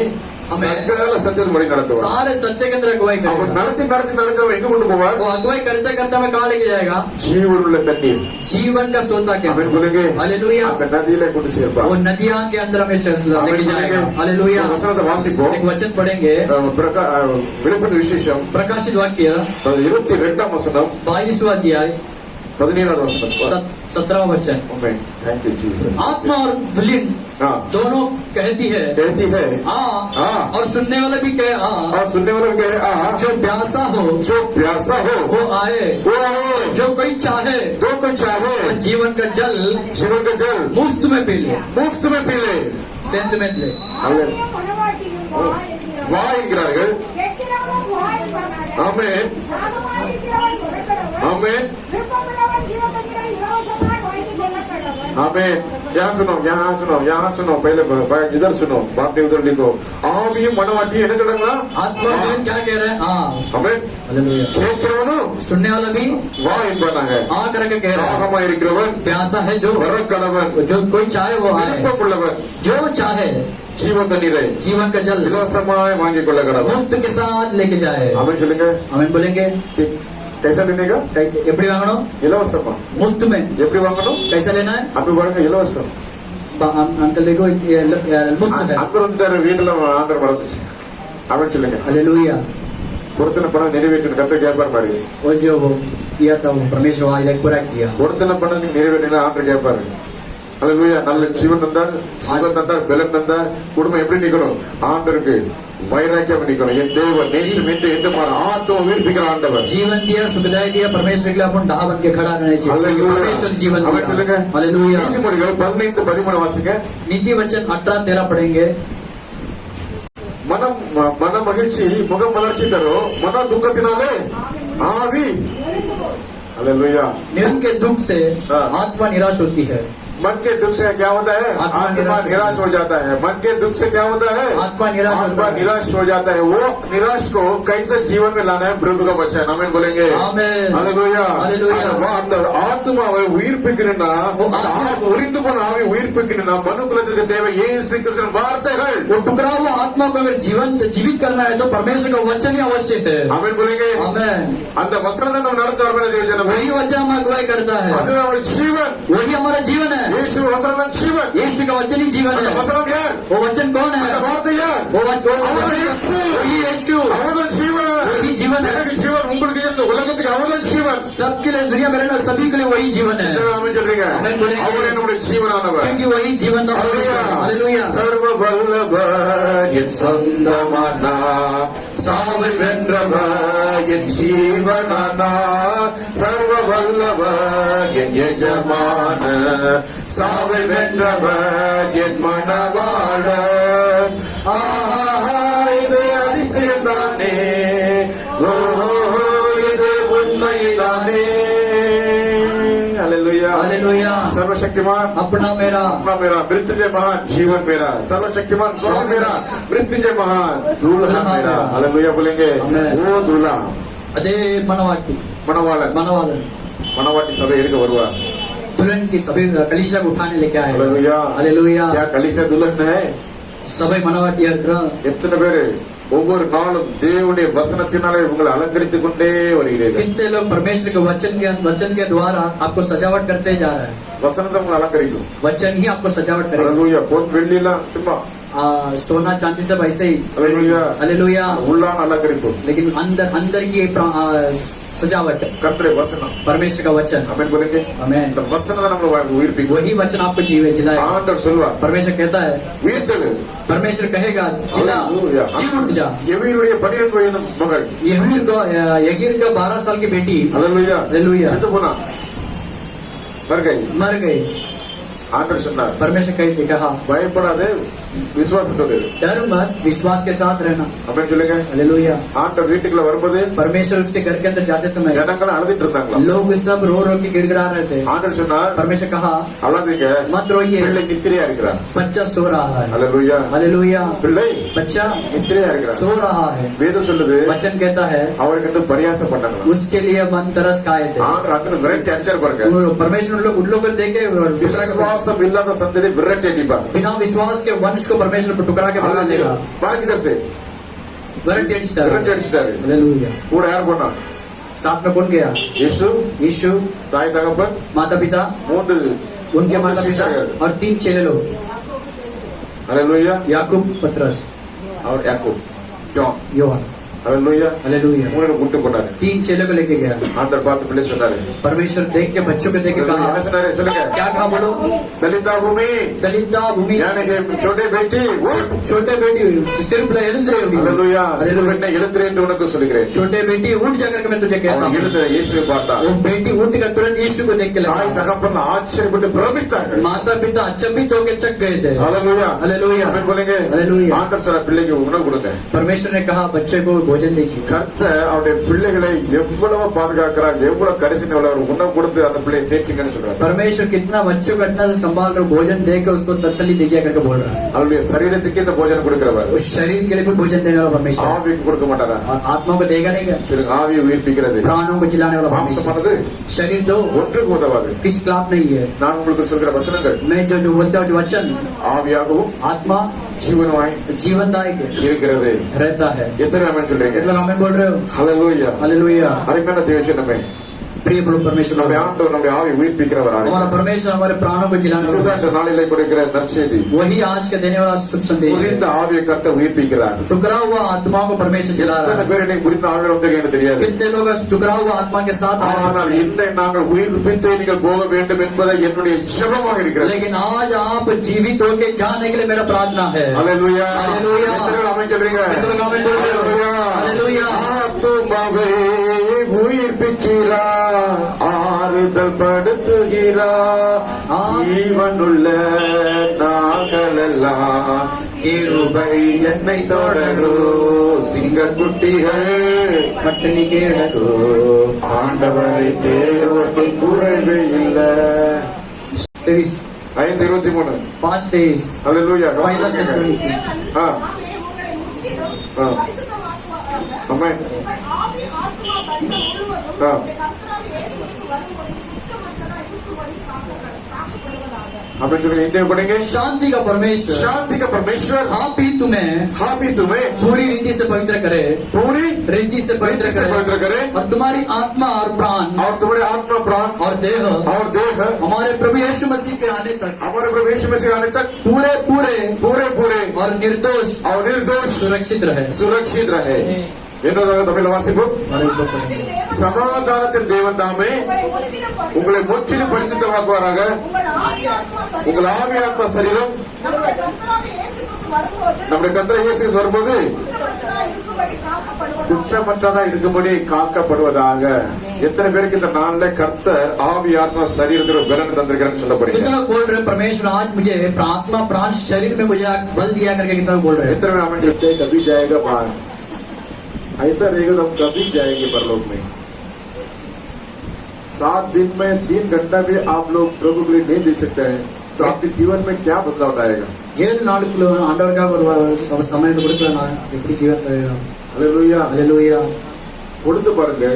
சகல சத்தியத்தை வழி நடத்துவார். सारे सत्य के अंदर अगुवाई அவர் करेगा। நடத்தி நடத்தி நடத்தி அவர் எங்க கொண்டு போவார்? वो अगुवाई करते करते हमें कहाँ लेके जाएगा? ஜீவனுள்ள தண்ணீர். जीवन का सोता के आमीन बोलेंगे. हालेलुया। அந்த நதியில கொண்டு சேர்ப்பார். वो नदियां के अंदर हमें लेके जाएगा। हालेलुया। வசனத்தை வாசிப்போம். एक वचन पढ़ेंगे, வெளிப்படுத்த விசேஷம் प्रकाशित वाक्य 22ஆம் வசனம் 22वां अध्याय 17ஆவது வசனம். 17वां वचन। आमीन. Thank you Jesus. आत्मा और धुलिन हाँ दोनों कहती है कहती है हाँ, और सुनने वाले भी कहे हाँ। और सुनने वाले भी कहे जो प्यासा हो जो प्यासा हो वो आए, वो आए, जो कोई चाहे जो कोई चाहे वो जीवन का जल जीवन का जल मुफ्त में पी ले, मुफ्त में पी ले. सेंटिमेंट ले। ஆமென். மனவாட்டியும் வாய் வா என்கிறார்கள். கேட்கிறவன் வாய் பண்ணாத. ஆமென். சாதமாயிருக்கிறவன் சுரக்கிறவன். ஆமென். விருப்பமுள்ளவன் ஜீவத்தண்ணீரை இலவசமாய் வாங்கி கொள்ளக்கடவன். आमीन. यहाँ सुनो, यहाँ सुनो, यहाँ सुनो. पहले इधर सुनो, बाप ने उधर लिखो. ஆவியும் மனவாட்டியும் என்ன சொல்றாங்களா? आत्मा और धुलिन क्या कह रहे हैं? हाँ। ஆமென். हालेलुया। கேட்கிறவனும் सुनने वाला भी வா என்பானாங்க. आ करके कह रहा है। தாகமா இருக்கிறவன் प्यासा है जो வரக்கடவன். जो कोई चाहे वो आए, விருப்பமுள்ளவன் जो चाहे ஜீவ தண்ணீரை जीवन का जल இலவசமாய் வாங்கிக் கொள்ள கடவன். मुफ्त के साथ लेके जाए। ஆமென் சொல்லுங்க. हमें बोलेंगे कैसा लेने का? எப்படி வாங்கணும்? இலவசமா. मुफ्त में। எப்படி வாங்கணும்? कैसा लेना है? அப்படி பாருங்க, இலவசம். अंकल देखो मुफ्त है। அங்க வந்து வீட்டுல ஆண்டர் மறந்துச்சு. ஆமென் சொல்லுங்க. हालेलुया। பொருத்தனை பணம் நிறைவேற்றணும் கர்த்தர் கேட்பார் மாதிரி. वो जो वो किया था वो परमेश्वर आज तक पूरा किया। பொருத்தனை பணம் நீங்க நிறைவேற்றினா ஆண்டர் கேட்பாரு. அல்லேலூயா. நல்ல ஜீவன் தந்தார், சுகம் தந்தார், பலம் தந்தார். குடும்பம் எப்படி நிக்கணும்? ஆண்டருக்கு வைராக்கியம் நிக்கணும். என் தேவன் நேற்று மீண்டும் என்று மாற ஆத்மா உயிர்ப்பிக்கிற ஆண்டவர். जीवन दिया, सुखदाय दिया, परमेश्वर के लिए अपन ढा बन के खड़ा रहना चाहिए। அல்லேலூயா. परमेश्वर जीवन ஆமென் சொல்லுங்க. दिया। हालेलुया। நீதிமொழிகள் 15:13 வாசிங்க. नीति वचन 18-13 पढ़ेंगे। மன மகிழ்ச்சி முகம் மலர்ச்சி தரும், மன துக்கத்தினாலே ஆவி. அல்லேலூயா. मन के दुख से हाँ। आत्मा निराश होती है। मन के दुख से क्या होता है? आत्मा निराश हो जाता है. मन के दुख से क्या होता है? आत्मा निराश हो जाता है. वो निराश को कैसे जीवन में लाना है? प्रभु का वचन. आमीन बोलेंगे. आमीन. हालेलुया. हालेलुया. அந்த ஆத்மாவை உயிர்ப்பிக்கணும்னா, உரிந்து போன ஆவி உயிர்ப்பிக்கணும்னா மனுக்குலத்திற்கு தேவை இயேசு கிறிஸ்துவின் வார்த்தைகள். वो टुकड़ा हुआ आत्मा को अगर जीवित करना है तो परमेश्वर का वचन ही आवश्यक है। आमीन बोलेंगे. आमीन. அந்த वचनத்தை நம்ம நடத்துவார் தேவஜனமே. वही वचन हम अगुवाई करता है। அது நம்முடைய ஜீவன். वही हमारा जीवन है। இயேசு வசனம் ஜீவன். यीशु का वचन ही जीवन है। வசனம் யார்? वो वचन कौन है? அந்த வார்த்தை யார்? वो वचन यीशु. वही यीशु। அவர்தான் ஜீவன். वही जीवन है। எனக்கு ஜீவன், உங்களுக்கு இந்த உலகத்துக்கு அவர்தான் ஜீவன். सबके लिए दुनिया में रहना सभी के लिए वही जीवन है। ஆமென் சொல்றீங்க. आमीन बोलेंगे। அவரே நம்முடைய ஜீவனானவர். क्योंकि वही जीवन का हालेलुया। சர்வ வல்லவர் என் சொந்தமானா, சாவை வென்றவர் என் ஜீவனானா, சர்வ வல்லவர் என் எஜமான, சாவை வென்றவர் என் மணவாளன். ஆஹா, இது அதிசயம்தானே, ஓ இது உண்மைதானே. அல்லேலூயா. हालेलुया। सर्वशक्ति सर्वशक्तिमान अपना मेरा अपना मेरा मृत्युंजय महान जीवन मेरा, सर्वशक्तिमान स्वामी मेरा मृत्युंजय महान दूल्हा मेरा। हालेलुया बोलेंगे, वो दूल्हा अदे मनवाटी मनवालन मनवालन मनवाटी सभை எடுக்க வருவார்। दुल्हन की सभी कलीसिया को उठाने लेके आए। हालेलुया हालेलुया क्या कलीसिया दुल्हन है? सभी मनवाटिया இருக்கிறோம்। எத்தனை பேரு ஒவ்வொரு நாளும் தேவனுடைய வசனத்தினாலே உங்களை அலங்கரித்துக் கொண்டே வருகிறீர்கள்। कितने लोग परमेश्वर के वचन के द्वारा आपको सजावट करते जा रहे हैं। வசனத்தை உங்களை அலங்கரிக்கும்। वचन ही आपको सजावट करेगा। हालेलुया பொன் வெள்ளிலாம் சும்மா सोना चांदी सब ऐसे ही। हालेलुया हालेलुया உள்ளான அலங்கரிப்பு। लेकिन अंदर की सजावट கர்த்தருடைய வசனம் परमेश्वर का वचन। ஆமென் बोलेंगे। आमेन। இந்த வசனத்தை நம்மள உயிர்ப்பிக்கும்। वही वचन आपको जीवे जिलाए। ஆண்டவர் சொல்வார், परमेश्वर कहता है, உயிர்த்தெழு। परमेश्वर कहेगा जिला हालेलुया। जी उठ जा। எபிரேயருடைய 12 வயது மகள் यगीर का 12 साल की बेटी हालेलुया हालेलुया செத்து போனா मर गई। ஆண்டவர் சொன்னார், परमेश्वर कहा பயப்படாதே விசுவாசத்தோடு இரு। डर मत, विश्वास के साथ रहना। ஆமென் சொல்லுங்க। हालेलुया ஆண்டவர் வீட்டுக்குள்ள வரும்போது परमेश्वर उसके घर के अंदर जाते समय ஜனங்கள் அழுதுட்டு இருந்தாங்களா? लोग सब रो रो के गिड़गिड़ा रहे थे। ஆண்டவர் சொன்னார், परमेश्वर कहा அழாதீங்க, मत रोइए, பிள்ளை நித்திரையா இருக்கிறார்। बच्चा सो रहा है। हालेलुया हालेलुया பிள்ளை बच्चा நித்திரையா இருக்கிறார்। सो रहा है। வேதம் சொல்லுது, वचन कहता है அவருக்கு பரியாசம் பண்ணாங்களா? उसके लिए मन तरस खाए थे। ஆண்டவர் அத்தனை விரட்டி அடிச்சார் பாருங்க। परमेश्वर उन लोग को देखे விசுவாசம் இல்லாத சந்ததி விரட்டி அடிப்பார்। बिना विश्वास के वंश को परमेश्वर को टुकड़ा के भगा देगा। பாக்கிதர் से विरटी அடிச்சிட்டாரு। हालेलुया கூட யார் போனா? साथ में कौन गया? இயேசு, यीशु, தாய் தகப்பன், माता पिता, 3 उनके माता पिता और 3 चेले लोग, हालेलुया याकूब, पतरस और याकूब, जॉन। योहन। हालेलुया हालेलुया 3 गुट्टू போட்டாரு। 3 चेले को लेके गया। ஆண்டவர் பார்த்து பிள்ளை சொன்னாரு, परमेश्वर देख के बच्चों को देख के कहा, என்ன சொன்னாரு சொல்லுங்க? क्या कहा बोलो? दलिता भूमि दलिता भूमि यानी कि छोटे बेटी उठ। छोटे बेटी सिर पर எழுந்திரே होगी। हालेलुया சிறுபெண்ணே எழுந்திரு என்று உனக்கு சொல்கிறேன்। छोटे बेटी उठ जाकर के मैं तुझे कहता அவன் हूँ। எழுந்த இயேசுவை பார்த்தான்। वो बेटी उठ कर तुरंत यीशु को देख के தாய் लगा। தகப்பன் ஆச்சரியப்பட்டு பிரமித்தார்கள்। माता पिता अचंभित होकर चक गए थे। हालेलुया हालेलुया ஆமென் बोलेंगे। हालेलुया ஆண்டவர் சொன்ன பிள்ளைக்கு உணவு கொடுங்க। परमेश्वर ने कहा बच्चे को भोजन दीजिए। கர்த்தர் அவருடைய பிள்ளைகளை எவ்வளவு பாதுகாக்கிறார், எவ்வளவு கரிசனை உள்ளவர், உணவு கொடுத்து அந்த பிள்ளையை தேய்ச்சிங்கன்னு சொல்றாரு। परमेश्वर कितना बच्चों को इतना से संभाल रहे, भोजन देकर उसको तसल्ली दीजिए करके बोल रहा है। அவருடைய சரீரத்துக்கு இந்த போஜனம் கொடுக்கிறவர் उस शरीर के लिए भी भोजन देने वाला परमेश्वर, ஆவிக்கு கொடுக்க மாட்டாரா? और आत्मा को देगा नहीं क्या? சொல்லுங்க, ஆவியை உயிர்ப்பிக்கிறது। प्राणों को जिलाने वाला परमेश्वर। மாம்சமானது शरीर तो ஒன்றுக்கு உதவாது। किसी खिलाफ नहीं है। நான் உங்களுக்கு சொல்கிற வசனங்கள் मैं जो बोलता हूँ जो वचन ஆவியாகவும் आत्मा ஜீவனமாய் जीवनदायक இருக்கிறது। रहता है। எத்தனை ஆமென் சொல்றீங்க? मतलब आमीन बोल रहे हो? ஹalleluya हालेलुया அருமையான தேவஜனமே, प्रिय प्रभु परमेश्वर, நம்முடைய ஆண்டவர் நம்முடைய ஆவி உயிர்ப்பிக்கிறவர்। हमारा परमेश्वर हमारे प्राणों को जिलाने वाला, இதுதான் இந்த நாளிலே கொடுக்கிற நற்செய்தி। वही आज का देने वाला शुभ संदेश है। முறிந்த ஆவியை கர்த்தர் உயிர்ப்பிக்கிறார்। टुकड़ा हुआ आत्मा को परमेश्वर जिला रहा எத்தனை है। பேர் இன்னைக்கு முறிந்த ஆவியை வந்திருக்கீங்கன்னு தெரியாது। कितने लोग इस टुकड़ा हुआ आत्मा के साथ आए हैं। ஆனால் இன்னை நாங்கள் உயிர்ப்பித்தே நீங்கள் போக வேண்டும் என்பதை என்னுடைய ஜெபமாக இருக்கிறது। लेकिन आज आप जीवित होके जाने के लिए मेरा प्रार्थना है। ஹalleluya हालेलुया எத்தனை பேர் ஆமென் சொல்றீங்க? कितने लोग आमीन बोल रहे हो? ஹalleluya हालेलुया ஆத்துமாவை உயிர்ப்பிக்கிறார், ஆறுதல் படுத்துகிறார், ஜீவனுள்ள நாங்களெல்லாம் கிருபை என்னை தொடரும், சிங்கக்குட்டிகள் पटनी के ஆண்டவரை தேடுவதற்கு குறைவே இல்லை। 5:23 5 days ஹalleluya पहला தெசலோனிக்கே ஆ ஆமே உங்களை முற்றிலும் பரிசுத்தமாக்குவாராக. ஆமென் உங்கள் ஆவி, ஆத்துமா, சரீரம் முழுவதும் உங்கள் கர்த்தராகிய இயேசு கிறிஸ்து வரும்போது குற்றமற்றதாய் இருக்கும்படி காக்கப்படுவதாக. ஆமென் சொல்லுங்க। இந்த படிங்க, शांति का परमेश्वर, शांति का परमेश्वर आप ही तुम्हें पूरी रीति से पवित्र करे, पूरी रीति से पवित्र पवित्र करे, और तुम्हारी आत्मा और प्राण और तुम्हारे आत्मा प्राण और देह हमारे प्रभु यीशु मसीह के आने तक, हमारे प्रभु यीशु मसीह आने तक पूरे पूरे और निर्दोष सुरक्षित रहे। என்னதாக தமிழ் வாசிப்போம்? சமாதானத்தின் தேவன் தாமே உங்களை முற்றிலும் பரிசுத்தமாக்குவாராக. உங்கள் ஆவி, ஆத்மா, சரீரம் நம்முடைய கர்த்தர் இயேசு கிறிஸ்து வரும்போது குற்றமற்றதா இருக்கும்படி காக்கப்படுவதாக. எத்தனை பேருக்கு இந்த நாள்ல கர்த்தர் ஆவி, ஆத்மா, சரீரத்தில் பலன் தந்திருக்கிறான்னு சொல்லப்படுகிறது? कितने लोग बोल रहे हैं परमेश्वर आज मुझे आत्मा, प्राण, शरीर में मुझे बल दिया करके? कितने लोग बोल रहे हैं? इतने में हमें कहते हैं कभी जाएगा बाहर, ऐसा रहेगा तो हम कभी जाएंगे परलोक में। 7 दिन में 3 घंटा भी आप लोग प्रभु के लिए नहीं दे सकते हैं तो आपके जीवन में क्या बदलाव आएगा? 7 நாளுக்குள்ள ஆண்டவருக்காக ஒரு சமயம் கொடுக்கல நான் எப்படி ஜீவன் हालेलुया हालेलुया கொடுத்து பாருங்க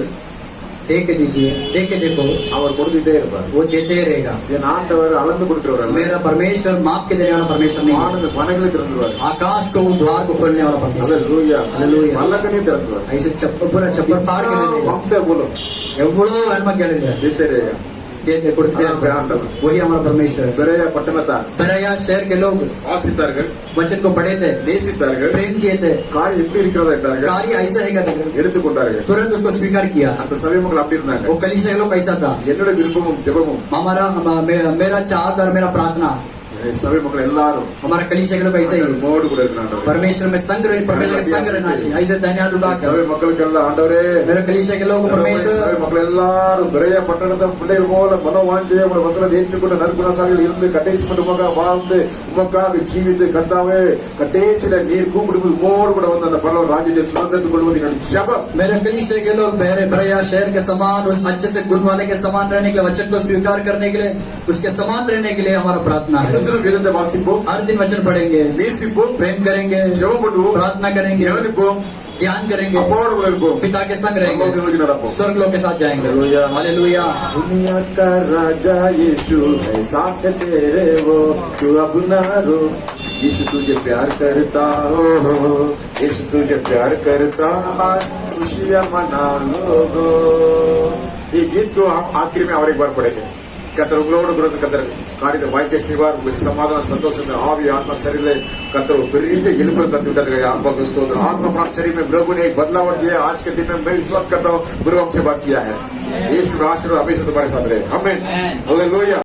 देख के दीजिए देख के देखो அவர் கொடுத்துட்டே இருப்பார் वो देते ही रहेगा என் ஆண்டவர் அளந்து கொடுக்கிறவர் मेरा परमेश्वर माप के देने वाला परमेश्वर नहीं है। ஆனந்த பனைகளை திறந்துவார் आकाश को वो द्वार को खोलने वाला परमेश्वर हालेलुया हालेलुया பல்லக்கனே திறந்துவார் ऐसे पूरा चप्पल फाड़ के दे देगा भक्त बोलो எவ்வளவு வேணுமா கேளுங்க देते रहेगा கொடுத்துட்டே हमारा இருப்பார் आंडवर वही हमारा परमेश्वर பெரிய பட்டணத்தார் बेरया शहर के लोग வாசித்தார்கள் वचन को पढ़े थे நேசித்தார்கள் प्रेम किए थे காரியம் எப்படி இருக்கிறதா என்றார்கள் कार्य ऐसा है कहते எடுத்துக்கொண்டார்கள் तुरंत उसको स्वीकार किया அந்த சபை மக்கள் அப்படி இருந்தாங்க वो कलीसिया के लोग कैसा था என்னோட விருப்பமும் ஜெபமும் हमारा मेरा चाहत और मेरा प्रार्थना சபை மக்கள் எல்லாரும் हमारा कलीसिया के लोग ऐसा ही மோடு கூட இருக்கிறாங்க परमेश्वर में संग परमेश्वर के संग रहना चाहिए ऐसे धन्यवाद उठाकर சபை மக்களுக்கு எல்லாம் ஆண்டவரே मेरा कलीसिया के लोग परमेश्वर சபை மக்கள் எல்லாரும் பெரிய பட்டணத்தை பிள்ளைகள் போல மனவாஞ்சையை உங்களுடைய வசனத்தை ஏற்றுக்கொண்டு நற்குணசாலிகள் இருந்து கடைசி மட்டுமாக வாழ்ந்து உமக்காக ஜீவித்து கர்த்தாவே கடைசியில நீர் கூப்பிடும்போது மோடு கூட வந்து அந்த பரலோக ராஜ்யத்தை சுதந்திரத்துக் கொள்வது என்னுடைய ஜெபம் मेरा कलीसिया के लोग बेरया शहर के समान उस अच्छे से गुण वाले के समान रहने के लिए वचन को स्वीकार करने के लिए उसके समान रहने के लिए हमारा प्रार्थना है தினம் வேதத்தை வாசிப்போம் हर दिन वचन पढ़ेंगे நேசிப்போம் प्रेम करेंगे ஜெபம் பண்ணுவோம் प्रार्थना करेंगे தியானிப்போம் ध्यान करेंगे அப்போடு கூட இருப்போம் पिता के संग रहेंगे பரலோகத்தை நோக்கி நடப்போம் स्वर्ग लोग के साथ जाएंगे हालेलुया। हालेलुया दुनिया का राजा यीशु है साथ तेरे वो तू अपना रो यीशु तुझे प्यार करता हो यीशु तुझे प्यार करता खुशियां मना लोगो ये गीत को आप आखिर में और एक बार पढ़ेंगे கத்தர் உங்களோடு கூட கத்தர் காரியத்தை வாய்க்க செய்வார் உங்களுக்கு சமாதான சந்தோஷத்தை ஆவி आत्मा शरीर में कतर பெரிய எழுப்பல் தந்து விட்டது आपका स्तोत्र आत्मा अपना शरीर में प्रभु ने एक बदलाव दिया आज के दिन में मैं विश्वास करता हूँ गुरु हमसे बात किया है यीशु का आशीर्वाद हमेशा तुम्हारे साथ रहे आमीन हालेलुया।